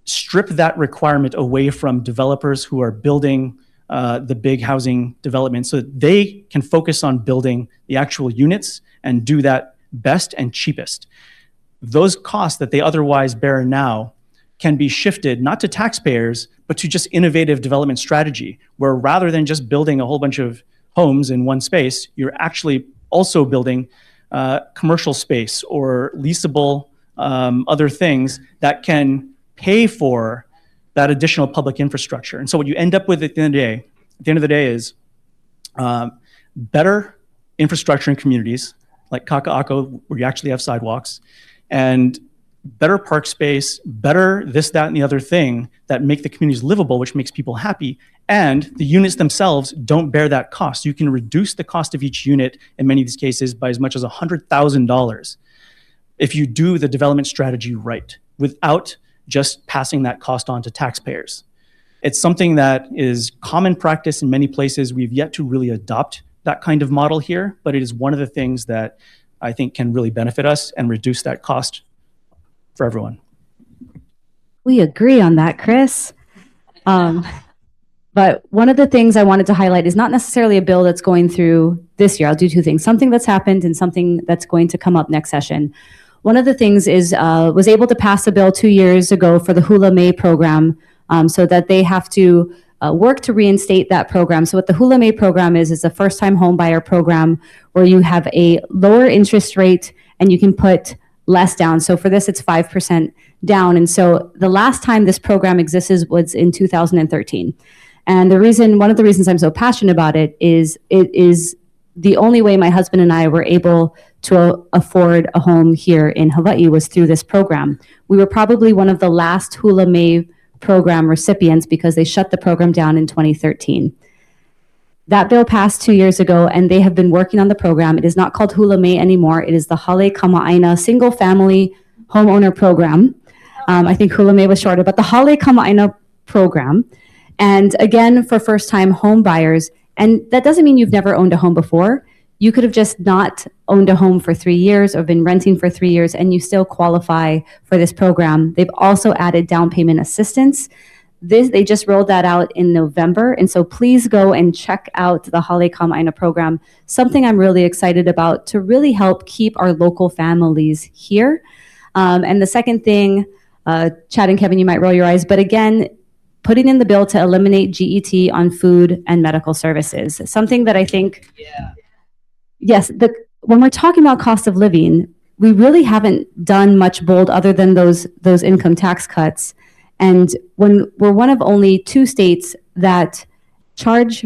Strip that requirement away from developers who are building the big housing development so that they can focus on building the actual units and do that best and cheapest. Those costs that they otherwise bear now can be shifted not to taxpayers, but to just innovative development strategy, where rather than just building a whole bunch of homes in one space, you're actually also building commercial space or leasable other things that can pay for that additional public infrastructure. And so what you end up with at the end of the day is better infrastructure in communities like Kaka'ako, where you actually have sidewalks, and better park space, better this, that, and the other thing that make the communities livable, which makes people happy. And the units themselves don't bear that cost. You can reduce the cost of each unit in many of these cases by as much as $100,000 if you do the development strategy right, without just passing that cost on to taxpayers. It's something that is common practice in many places. We've yet to really adopt that kind of model here, but it is one of the things that I think can really benefit us and reduce that cost for everyone. We agree on that, Chris. But one of the things I wanted to highlight is not necessarily a bill that's going through this year. I'll do two things, something that's happened and something that's going to come up next session. One of the things is was able to pass a bill 2 years ago for the Hula May program, so that they have to work to reinstate that program. So what the Hula May program is a first-time home buyer program where you have a lower interest rate and you can put less down. So for this, it's 5% down. And so the last time this program existed was in 2013. And one of the reasons I'm so passionate about it is the only way my husband and I were able to afford a home here in Hawaii was through this program. We were probably one of the last Hula May program recipients because they shut the program down in 2013. That bill passed 2 years ago, and they have been working on the program. It is not called Hula May anymore. It is the Hale Kama'aina Single Family Homeowner Program. I think Hula May was shorter, but the Hale Kama'aina Program. And again, for first-time home buyers, and that doesn't mean you've never owned a home before. You could have just not owned a home for 3 years or been renting for 3 years, and you still qualify for this program. They've also added down payment assistance. They just rolled that out in November, and so please go and check out the Hale Kama'aina program, something I'm really excited about to really help keep our local families here. And the second thing, Chad and Kevin, you might roll your eyes, but again, putting in the bill to eliminate GET on food and medical services, something that I think, yes, when we're talking about cost of living, we really haven't done much bold other than those income tax cuts. And when we're one of only 2 states that charge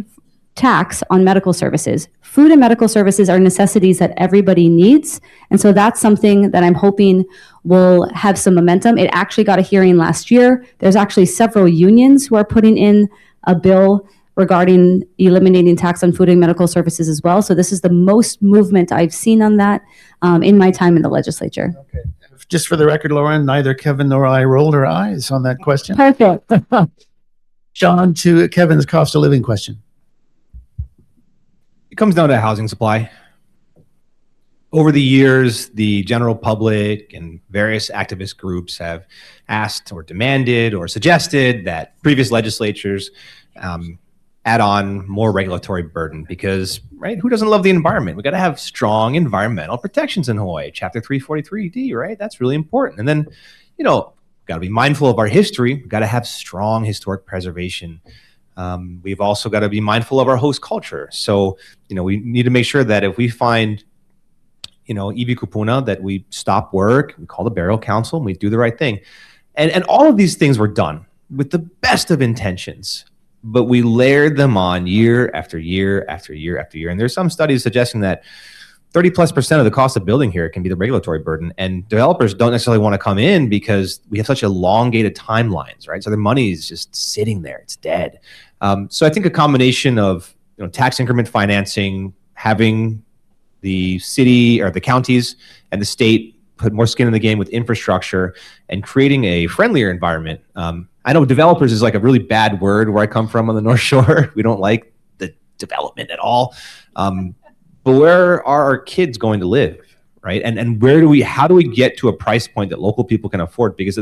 tax on medical services, food and medical services are necessities that everybody needs. And so that's something that I'm hoping will have some momentum. It actually got a hearing last year. There's actually several unions who are putting in a bill regarding eliminating tax on food and medical services as well. So this is the most movement I've seen on that in my time in the legislature. Okay. Just for the record, Lauren, neither Kevin nor I rolled our eyes on that question. Perfect. John, to Kevin's cost of living question. It comes down to housing supply. Over the years, the general public and various activist groups have asked or demanded or suggested that previous legislatures add on more regulatory burden because, right, who doesn't love the environment? We got to have strong environmental protections in Hawaii, Chapter 343D, right? That's really important. And then, got to be mindful of our history. We got to have strong historic preservation. We've also got to be mindful of our host culture. So, we need to make sure that if we find, iwi kupuna, that we stop work, we call the burial council, and we do the right thing. And all of these things were done with the best of intentions, but we layered them on year after year after year after year. And there's some studies suggesting that 30+% of the cost of building here can be the regulatory burden. And developers don't necessarily want to come in because we have such elongated timelines, right? So their money is just sitting there. It's dead. So I think a combination of tax increment financing, having the city or the counties and the state put more skin in the game with infrastructure and creating a friendlier environment. I know developers is like a really bad word where I come from on the North Shore. We don't like the development at all. But where are our kids going to live, right? And how do we get to a price point that local people can afford? Because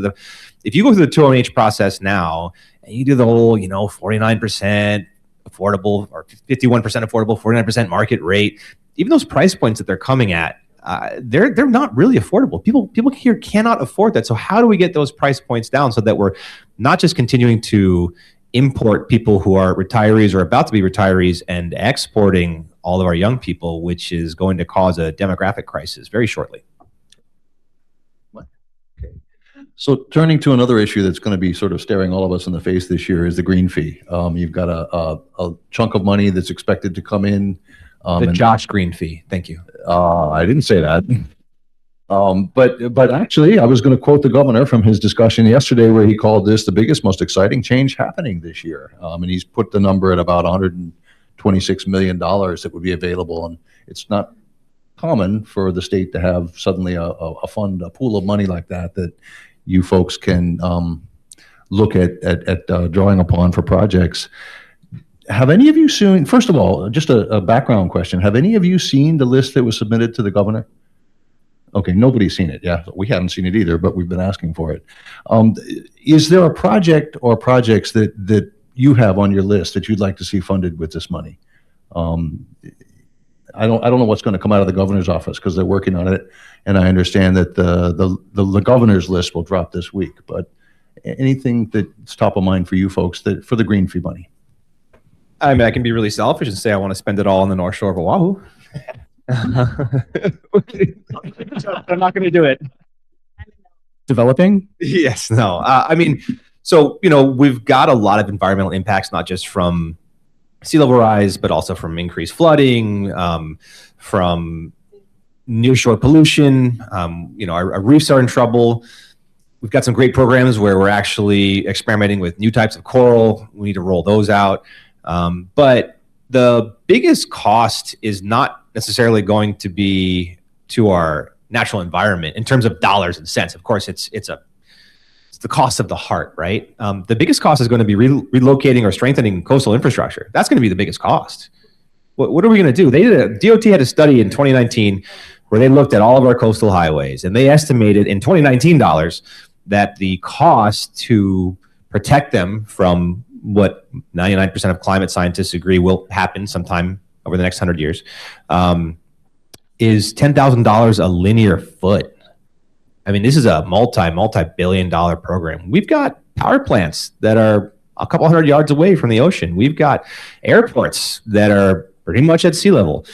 if you go through the 201H process now and you do the whole, 49% affordable or 51% affordable, 49% market rate, even those price points that they're coming at, they're not really affordable. People here cannot afford that. So how do we get those price points down so that we're not just continuing to import people who are retirees or about to be retirees and exporting all of our young people, which is going to cause a demographic crisis very shortly? So turning to another issue that's going to be sort of staring all of us in the face this year is the green fee. You've got a chunk of money that's expected to come in. The Josh Green fee. Thank you. I didn't say that. But actually, I was going to quote the governor from his discussion yesterday where he called this the biggest, most exciting change happening this year. And he's put the number at about $126 million that would be available. And it's not common for the state to have suddenly a pool of money like that you folks can look at drawing upon for projects. Have any of you seen, first of all, just a background question, have any of you seen the list that was submitted to the governor? Okay, nobody's seen it. Yeah, we haven't seen it either, but we've been asking for it. Is there a project or projects that you have on your list that you'd like to see funded with this money? I don't know what's going to come out of the governor's office because they're working on it, and I understand that the governor's list will drop this week. But anything that's top of mind for you folks for the green fee money? I mean, I can be really selfish and say I want to spend it all on the North Shore of Oahu. I'm not going to do it. Developing? Yes, no. I mean, so, we've got a lot of environmental impacts, not just from sea level rise, but also from increased flooding, from nearshore pollution. Our reefs are in trouble. We've got some great programs where we're actually experimenting with new types of coral. We need to roll those out. But the biggest cost is not necessarily going to be to our natural environment in terms of dollars and cents. Of course, it's the cost of the heart, right? The biggest cost is going to be relocating or strengthening coastal infrastructure. That's going to be the biggest cost. What are we going to do? DOT had a study in 2019 where they looked at all of our coastal highways, and they estimated in 2019 dollars that the cost to protect them from what 99% of climate scientists agree will happen sometime over the next 100 years is $10,000 a linear foot. I mean, this is a multi-billion-dollar program. We've got power plants that are a couple hundred yards away from the ocean. We've got airports that are pretty much at sea level.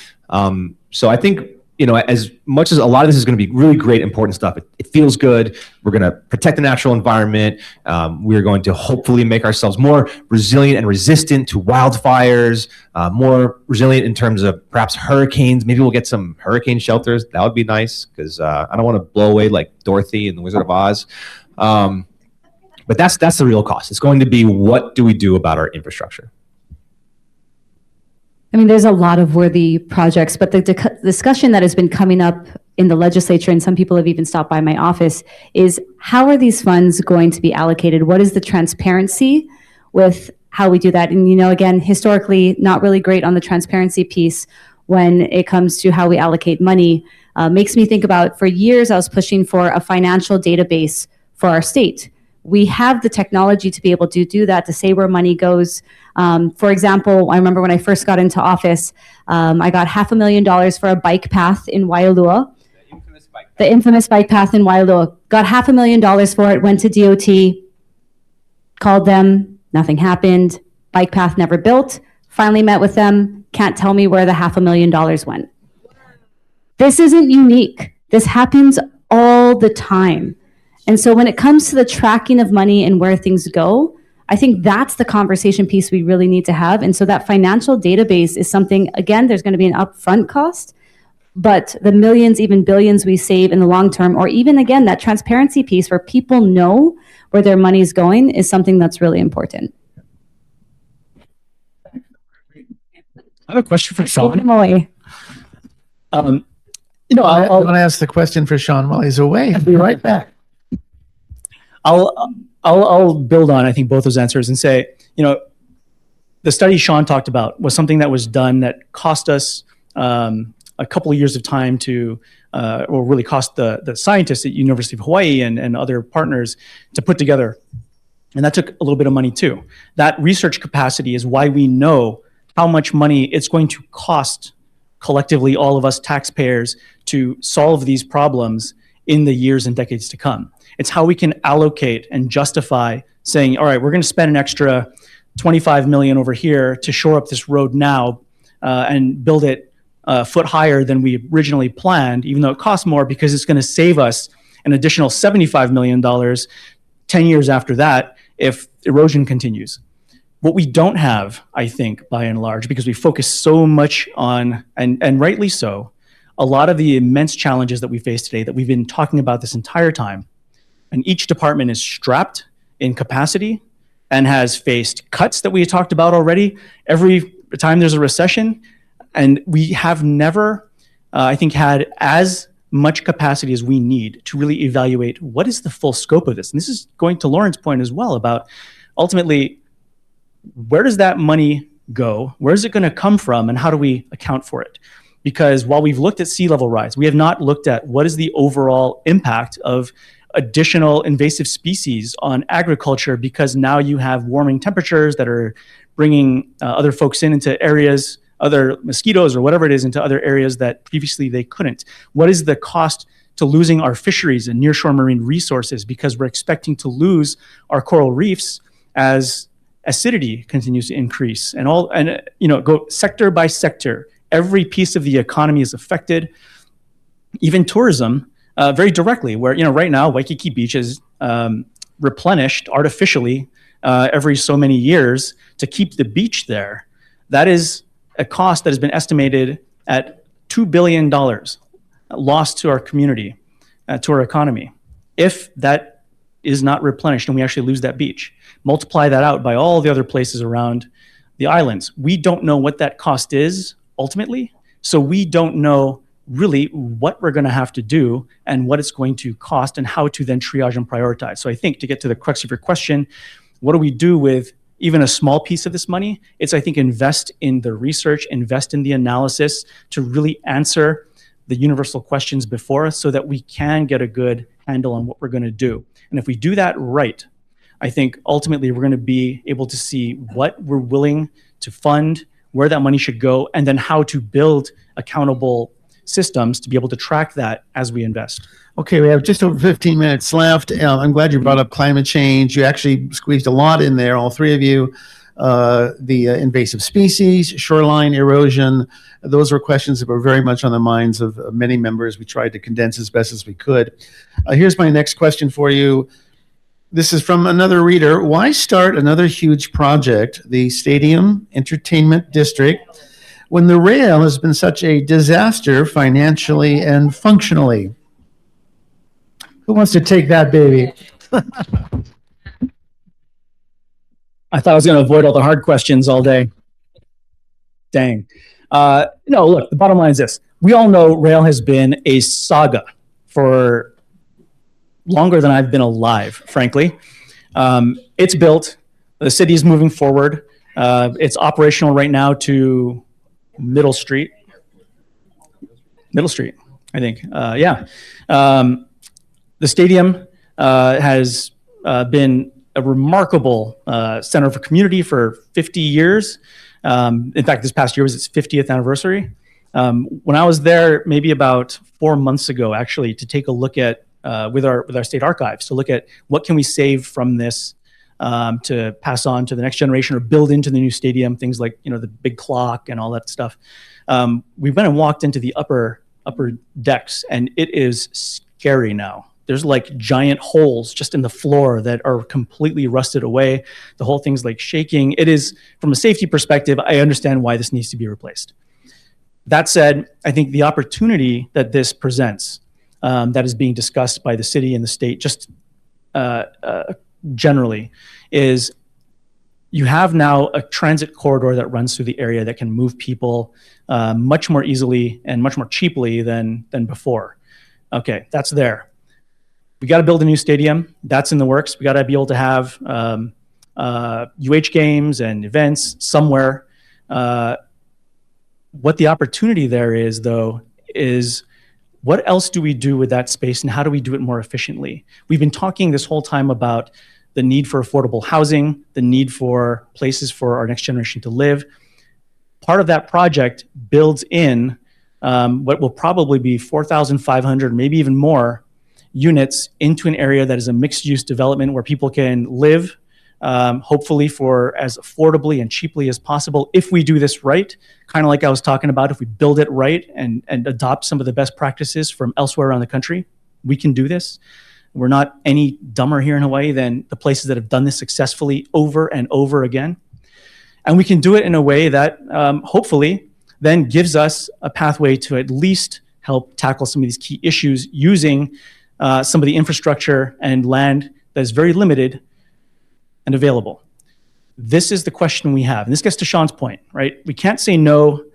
So I think, as much as a lot of this is going to be really great, important stuff, it feels good. We're going to protect the natural environment. We're going to hopefully make ourselves more resilient and resistant to wildfires, more resilient in terms of perhaps hurricanes. Maybe we'll get some hurricane shelters. That would be nice because I don't want to blow away like Dorothy and the Wizard of Oz. But that's the real cost. It's going to be, what do we do about our infrastructure? I mean, there's a lot of worthy projects, but the discussion that has been coming up in the legislature, and some people have even stopped by my office, is how are these funds going to be allocated? What is the transparency with how we do that? And, again, historically, not really great on the transparency piece when it comes to how we allocate money. Makes me think about, for years, I was pushing for a financial database for our state. We have the technology to be able to do that, to say where money goes. For example, I remember when I first got into office, I got $500,000 for a bike path in Waialua. The infamous bike path in Waialua. Got $500,000 for it, went to DOT, called them, nothing happened. Bike path never built. Finally met with them, can't tell me where the $500,000 went. This isn't unique. This happens all the time. And so when it comes to the tracking of money and where things go, I think that's the conversation piece we really need to have. And so that financial database is something, again, there's going to be an upfront cost, but the millions, even billions we save in the long term, or even, again, that transparency piece where people know where their money is going, is something that's really important. I have a question for Take Sean. them away. I'm going to ask the question for Sean while he's away. I'll be right back. I'll build on, I think, both those answers and say, the study Sean talked about was something that was done that cost us a couple of years of time to, or really cost the scientists at University of Hawaii and other partners to put together. And that took a little bit of money too. That research capacity is why we know how much money it's going to cost collectively, all of us taxpayers, to solve these problems in the years and decades to come. It's how we can allocate and justify saying, all right, we're going to spend an extra 25 million over here to shore up this road now and build it a foot higher than we originally planned, even though it costs more, because it's going to save us an additional $75 million 10 years after that if erosion continues. What we don't have, I think, by and large, because we focus so much on, and rightly so, a lot of the immense challenges that we face today that we've been talking about this entire time, and each department is strapped in capacity and has faced cuts that we talked about already every time there's a recession. And we have never, I think, had as much capacity as we need to really evaluate what is the full scope of this. And this is going to Lauren's point as well about ultimately, where does that money go? Where is it going to come from? And how do we account for it? Because while we've looked at sea level rise, we have not looked at what is the overall impact of additional invasive species on agriculture, because now you have warming temperatures that are bringing other folks into areas, other mosquitoes or whatever it is, into other areas that previously they couldn't. What is the cost to losing our fisheries and nearshore marine resources, because we're expecting to lose our coral reefs as acidity continues to increase, and go sector by sector. Every piece of the economy is affected, even tourism, very directly, where, right now Waikiki Beach is replenished artificially every so many years to keep the beach there. That is a cost that has been estimated at $2 billion lost to our community, to our economy. If that is not replenished and we actually lose that beach, multiply that out by all the other places around the islands. We don't know what that cost is ultimately, so we don't know really what we're going to have to do and what it's going to cost and how to then triage and prioritize. So I think, to get to the crux of your question, what do we do with even a small piece of this money? It's, I think, invest in the research, invest in the analysis to really answer the universal questions before us so that we can get a good handle on what we're going to do. And if we do that right, I think ultimately we're going to be able to see what we're willing to fund, where that money should go, and then how to build accountable systems to be able to track that as we invest. Okay, we have just over 15 minutes left. I'm glad you brought up climate change. You actually squeezed a lot in there, all three of you. The invasive species, shoreline erosion, those were questions that were very much on the minds of many members. We tried to condense as best as we could. Here's my next question for you. This is from another reader. Why start another huge project, the Stadium Entertainment District, when the rail has been such a disaster financially and functionally? Who wants to take that baby? I thought I was going to avoid all the hard questions all day. Dang. No, look, the bottom line is this. We all know rail has been a saga for longer than I've been alive, frankly. It's built. The city is moving forward. It's operational right now to Middle Street, I think. The stadium has been a remarkable center for community for 50 years. In fact, this past year was its 50th anniversary. When I was there maybe about 4 months ago, actually, to take a look at, with our state archives, to look at what can we save from this to pass on to the next generation or build into the new stadium, things like, the big clock and all that stuff. We went and walked into the upper decks, and it is scary now. There's like giant holes just in the floor that are completely rusted away. The whole thing's like shaking. It is, from a safety perspective, I understand why this needs to be replaced. That said, I think the opportunity that this presents, that is being discussed by the city and the state just generally, is you have now a transit corridor that runs through the area that can move people much more easily and much more cheaply than before. Okay, that's there. We got to build a new stadium. That's in the works. We got to be able to have UH games and events somewhere. What the opportunity there is, though, is what else do we do with that space and how do we do it more efficiently? We've been talking this whole time about the need for affordable housing, the need for places for our next generation to live. Part of that project builds in what will probably be 4,500, maybe even more units into an area that is a mixed-use development where people can live, hopefully for as affordably and cheaply as possible if we do this right. Kind of like I was talking about, if we build it right and adopt some of the best practices from elsewhere around the country, we can do this. We're not any dumber here in Hawaii than the places that have done this successfully over and over again. And we can do it in a way that hopefully then gives us a pathway to at least help tackle some of these key issues using some of the infrastructure and land that is very limited and available. This is the question we have. And this gets to Sean's point, right? We can't say no.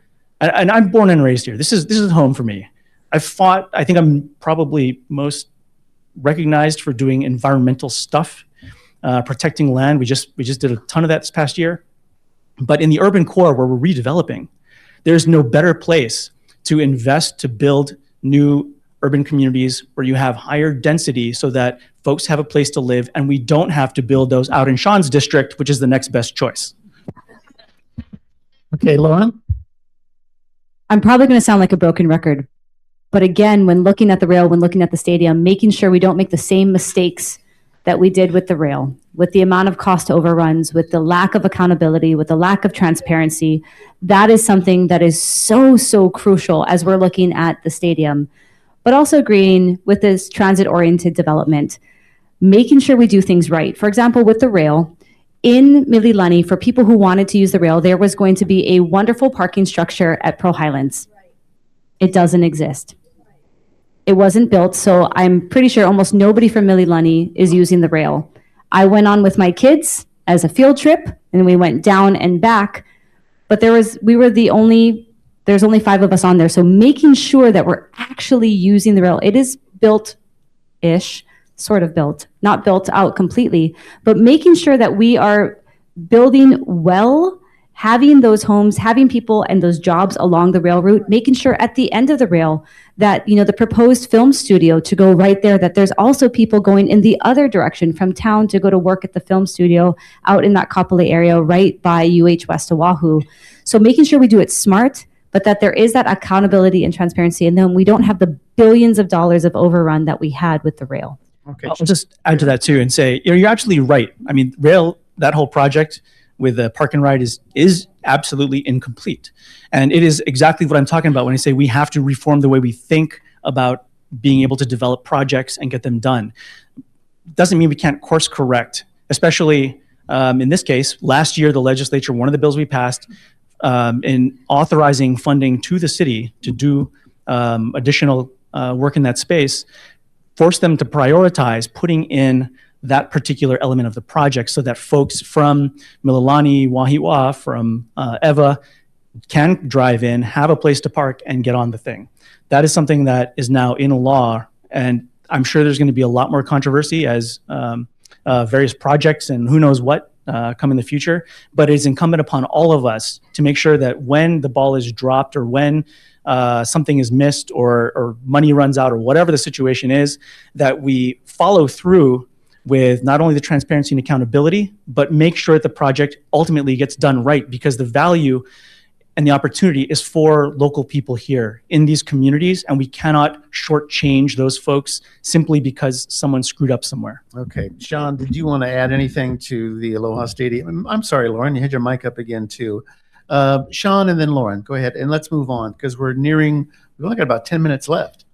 And I'm born and raised here. This is home for me. I think I'm probably most recognized for doing environmental stuff, protecting land. We just did a ton of that this past year. But in the urban core where we're redeveloping, there's no better place to invest to build new urban communities where you have higher density so that folks have a place to live and we don't have to build those out in Sean's district, which is the next best choice. Okay, Lauren? I'm probably going to sound like a broken record, but again, when looking at the rail, when looking at the stadium, making sure we don't make the same mistakes that we did with the rail, with the amount of cost overruns, with the lack of accountability, with the lack of transparency, that is something that is so, so crucial as we're looking at the stadium. But also agreeing with this transit-oriented development, making sure we do things right. For example, with the rail, in Mililani, for people who wanted to use the rail, there was going to be a wonderful parking structure at Pearl Highlands. It doesn't exist. It wasn't built, so I'm pretty sure almost nobody from Mililani is using the rail. I went on with my kids as a field trip, and we went down and back, but there's only 5 of us on there, so making sure that we're actually using the rail. It is built-ish, sort of built, not built out completely, but making sure that we are building well, having those homes, having people and those jobs along the rail route, making sure at the end of the rail that, the proposed film studio to go right there, that there's also people going in the other direction from town to go to work at the film studio out in that Kapolei area right by UH West Oahu. So making sure we do it smart, but that there is that accountability and transparency, and then we don't have the billions of dollars of overrun that we had with the rail. Okay. I'll just add to that too and say, you're absolutely right. I mean, rail, that whole project with the park and ride is absolutely incomplete. And it is exactly what I'm talking about when I say we have to reform the way we think about being able to develop projects and get them done. Doesn't mean we can't course correct, especially in this case, last year, the legislature, one of the bills we passed in authorizing funding to the city to do additional work in that space, forced them to prioritize putting in that particular element of the project so that folks from Mililani, Wahiwa, from Ewa can drive in, have a place to park, and get on the thing. That is something that is now in law, and I'm sure there's going to be a lot more controversy as various projects and who knows what come in the future, but it's incumbent upon all of us to make sure that when the ball is dropped or when something is missed or money runs out or whatever the situation is, that we follow through with not only the transparency and accountability, but make sure that the project ultimately gets done right, because the value and the opportunity is for local people here in these communities, and we cannot shortchange those folks simply because someone screwed up somewhere. Okay. Sean, did you want to add anything to the Aloha Stadium? I'm sorry, Lauren, you had your mic up again too. Sean and then Lauren, go ahead, and let's move on because we've only got about 10 minutes left.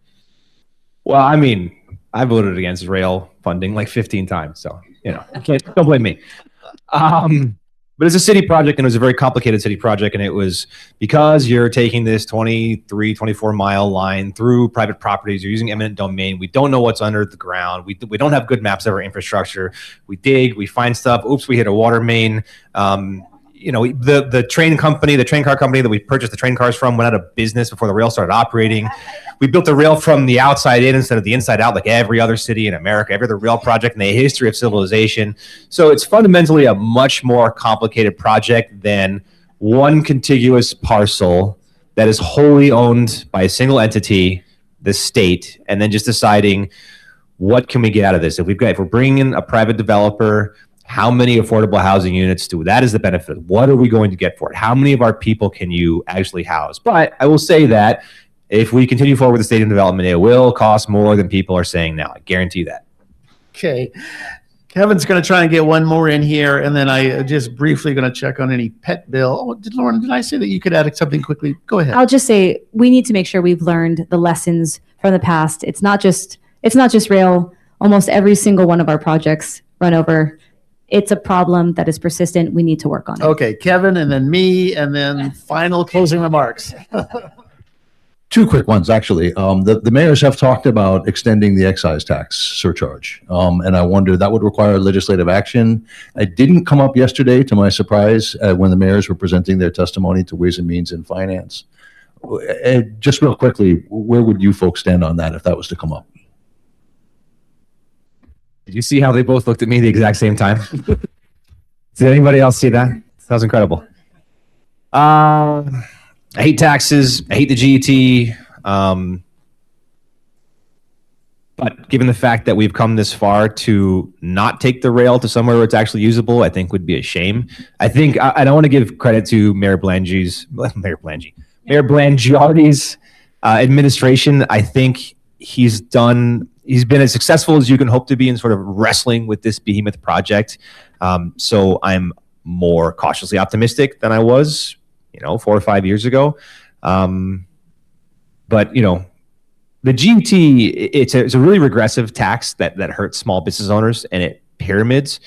Well, I mean, I voted against rail funding like 15 times, so don't blame me. But it's a city project, and it was a very complicated city project, and it was because you're taking this 23, 24-mile line through private properties, you're using eminent domain, we don't know what's under the ground, we don't have good maps of our infrastructure, we dig, we find stuff, oops, we hit a water main. You know, the train car company that we purchased the train cars from went out of business before the rail started operating. We built the rail from the outside in instead of the inside out, like every other city in America, every other rail project in the history of civilization. So it's fundamentally a much more complicated project than one contiguous parcel that is wholly owned by a single entity, the state, and then just deciding what can we get out of this. If we're bringing in a private developer, how many affordable housing units do that is the benefit? What are we going to get for it? How many of our people can you actually house? But I will say that if we continue forward with the stadium development, it will cost more than people are saying now. I guarantee that. Okay. Kevin's going to try and get one more in here, and then I just briefly going to check on any pet bill. Oh, Lauren, did I say that you could add something quickly? Go ahead. I'll just say we need to make sure we've learned the lessons from the past. It's not just rail. Almost every single one of our projects run over. It's a problem that is persistent. We need to work on it. Okay, Kevin, and then me, and then final closing remarks. Two quick ones, actually. The mayors have talked about extending the excise tax surcharge, and I wonder that would require legislative action. It didn't come up yesterday, to my surprise, when the mayors were presenting their testimony to Ways and Means and Finance. Just real quickly, where would you folks stand on that if that was to come up? Did you see how they both looked at me the exact same time? Did anybody else see that? That was incredible. I hate taxes. I hate the GET. But given the fact that we've come this far, to not take the rail to somewhere where it's actually usable, I think would be a shame. I think I don't want to give credit to Mayor Blangiardi's administration. I think he's been as successful as you can hope to be in sort of wrestling with this behemoth project. So I'm more cautiously optimistic than I was, 4 or 5 years ago. But, the GET, it's a really regressive tax that hurts small business owners and it pyramids.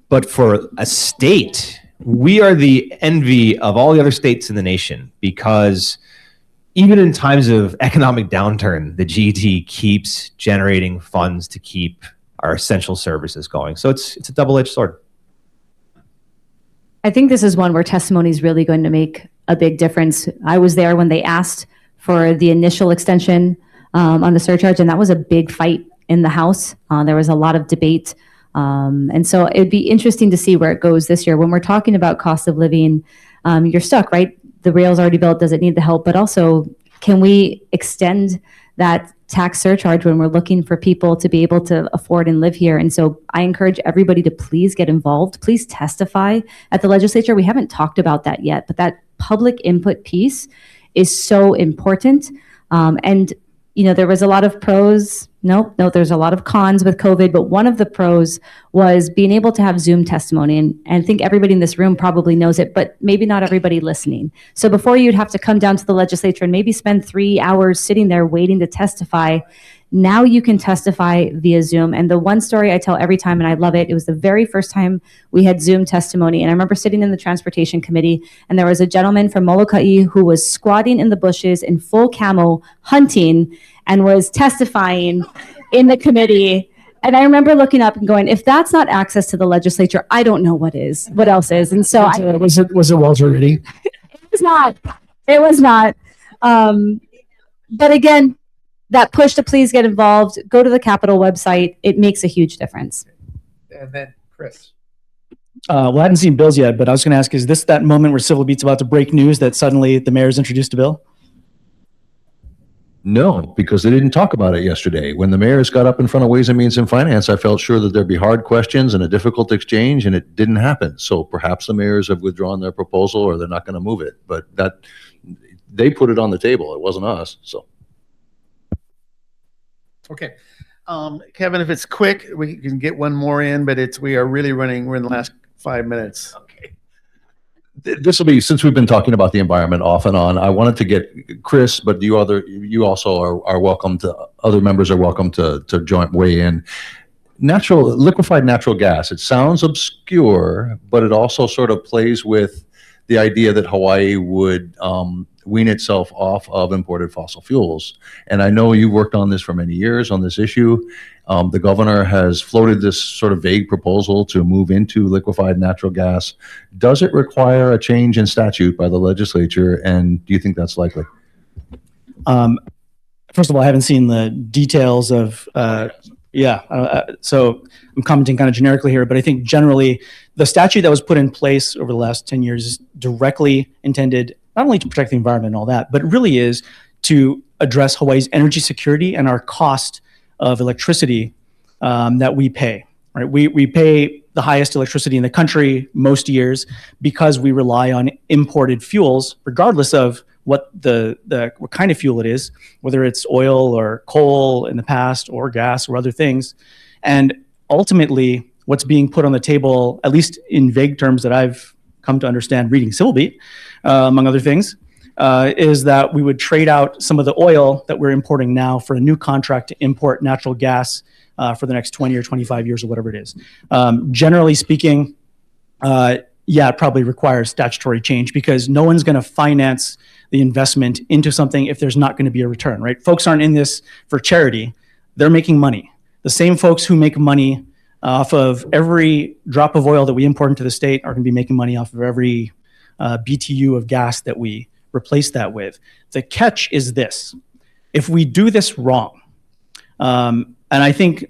But for a state, we are the envy of all the other states in the nation, because even in times of economic downturn, the GET keeps generating funds to keep our essential services going. So it's a double-edged sword. I think this is one where testimony is really going to make a big difference. I was there when they asked for the initial extension on the surcharge, and that was a big fight in the House. There was a lot of debate. And so it'd be interesting to see where it goes this year. When we're talking about cost of living, you're stuck, right? The rail's already built. Does it need the help? But also, can we extend that tax surcharge when we're looking for people to be able to afford and live here? And so I encourage everybody to please get involved. Please testify at the legislature. We haven't talked about that yet, but that public input piece is so important. And there was a lot of pros. No, there's a lot of cons with COVID, but one of the pros was being able to have Zoom testimony. And I think everybody in this room probably knows it, but maybe not everybody listening. So before you'd have to come down to the legislature and maybe spend 3 hours sitting there waiting to testify, now you can testify via Zoom. And the one story I tell every time, and I love it, it was the very first time we had Zoom testimony. And I remember sitting in the transportation committee, and there was a gentleman from Molokai who was squatting in the bushes in full camo hunting and was testifying in the committee. And I remember looking up and going, if that's not access to the legislature, I don't know what else is. And so was it Walter Riddy? It was not. But again, that push to please get involved, go to the Capitol website. It makes a huge difference. And then Chris. Well, I hadn't seen bills yet, but I was going to ask, is this that moment where Civil Beat's about to break news that suddenly the mayor's introduced a bill? No, because they didn't talk about it yesterday. When the mayors got up in front of Ways and Means and Finance, I felt sure that there'd be hard questions and a difficult exchange, and it didn't happen. So perhaps the mayors have withdrawn their proposal, or they're not going to move it. But they put it on the table. It wasn't us. So. Okay. Kevin, if it's quick, we can get one more in, but we're in the last 5 minutes. Okay. This will be, since we've been talking about the environment off and on, I wanted to get Chris, but you also are welcome to, other members are welcome to weigh in. liquefied natural gas. It sounds obscure, but it also sort of plays with the idea that Hawaii would wean itself off of imported fossil fuels. And I know you worked on this for many years on this issue. The governor has floated this sort of vague proposal to move into liquefied natural gas. Does it require a change in statute by the legislature? And do you think that's likely? First of all, I haven't seen the details of, so I'm commenting kind of generically here, but I think generally the statute that was put in place over the last 10 years is directly intended not only to protect the environment and all that, but really is to address Hawaii's energy security and our cost of electricity that we pay. Right? We pay the highest electricity in the country most years because we rely on imported fuels, regardless of what what kind of fuel it is, whether it's oil or coal in the past or gas or other things. And ultimately, what's being put on the table, at least in vague terms that I've come to understand reading Civil Beat, among other things, is that we would trade out some of the oil that we're importing now for a new contract to import natural gas for the next 20 or 25 years or whatever it is. Generally speaking, it probably requires statutory change because no one's going to finance the investment into something if there's not going to be a return, right? Folks aren't in this for charity. They're making money. The same folks who make money off of every drop of oil that we import into the state are going to be making money off of every BTU of gas that we replace that with. The catch is this. If we do this wrong, and I think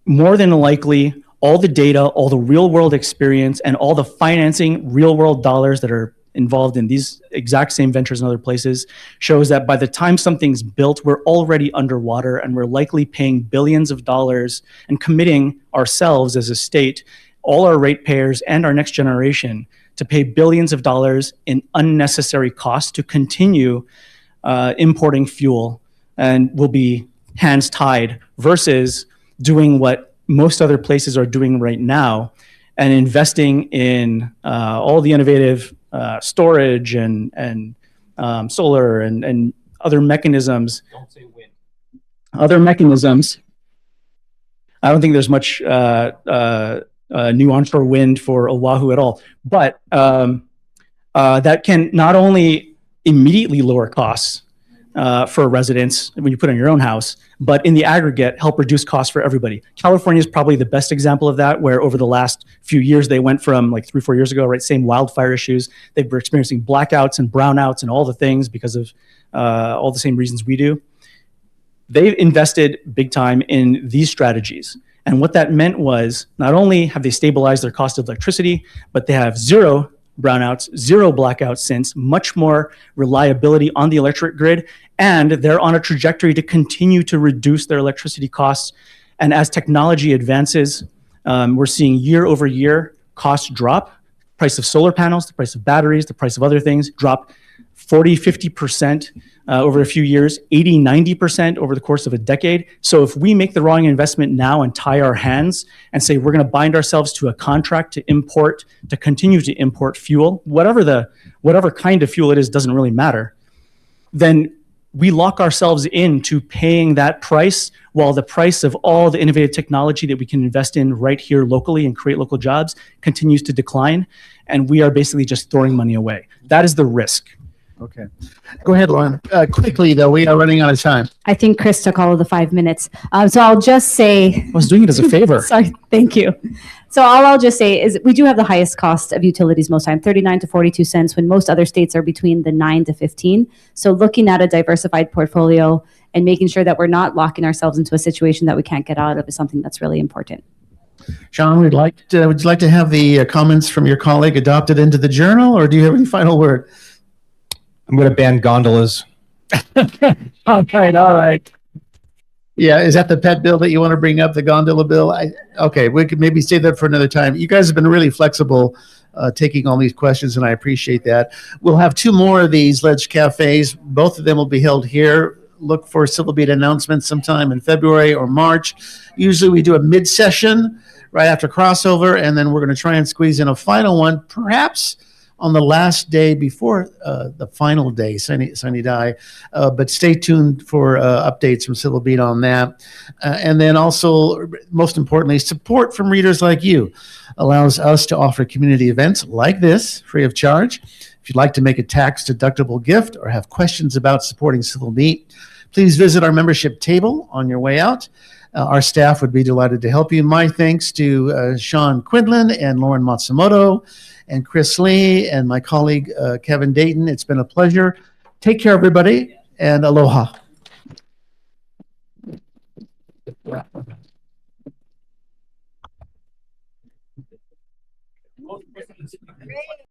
more than likely all the data, all the real world experience, and all the financing real world dollars that are involved in these exact same ventures in other places shows that by the time something's built, we're already underwater and we're likely paying billions of dollars and committing ourselves as a state, all our ratepayers and our next generation to pay billions of dollars in unnecessary costs to continue importing fuel, and we'll be hands tied versus doing what most other places are doing right now and investing in all the innovative storage and solar and other mechanisms. Don't say wind. Other mechanisms. I don't think there's much new onshore wind for Oahu at all, but that can not only immediately lower costs for residents when you put on your own house, but in the aggregate help reduce costs for everybody. California is probably the best example of that, where over the last few years they went from like 3-4 years ago, right, same wildfire issues. They were experiencing blackouts and brownouts and all the things because of all the same reasons we do. They invested big time in these strategies. And what that meant was not only have they stabilized their cost of electricity, but they have zero brownouts, zero blackouts since, much more reliability on the electric grid, and they're on a trajectory to continue to reduce their electricity costs. And as technology advances, we're seeing year over year costs drop. Price of solar panels, the price of batteries, the price of other things drop 40, 50% over a few years, 80, 90% over the course of a decade. So if we make the wrong investment now and tie our hands and say we're going to bind ourselves to a contract to continue to import fuel, whatever kind of fuel it is, doesn't really matter, then we lock ourselves into paying that price while the price of all the innovative technology that we can invest in right here locally and create local jobs continues to decline. And we are basically just throwing money away. That is the risk. Okay. Go ahead, Lauren. Quickly, though, we are running out of time. I think Chris took all of the 5 minutes. So I'll just say, I was doing it as a favor. sorry, thank you. So all I'll just say is we do have the highest cost of utilities most time, 39 to 42 cents, when most other states are between the 9 to 15. So looking at a diversified portfolio and making sure that we're not locking ourselves into a situation that we can't get out of is something that's really important. Sean, would you like to have the comments from your colleague adopted into the journal, or do you have any final word? I'm going to ban gondolas. All right. Yeah, is that the pet bill that you want to bring up, the gondola bill? Okay, we could maybe save that for another time. You guys have been really flexible taking all these questions, and I appreciate that. We'll have 2 more of these Ledge Cafes. Both of them will be held here. Look for Civil Beat announcements sometime in February or March. Usually we do a mid-session right after crossover, and then we're going to try and squeeze in a final one, perhaps on the last day before the final day, Sunny Day. But stay tuned for updates from Civil Beat on that. And then also, most importantly, support from readers like you allows us to offer community events like this free of charge. If you'd like to make a tax-deductible gift or have questions about supporting Civil Beat, please visit our membership table on your way out. Our staff would be delighted to help you. My thanks to Sean Quinlan and Lauren Matsumoto and Chris Lee and my colleague Kevin Dayton. It's been a pleasure. Take care, everybody, and aloha.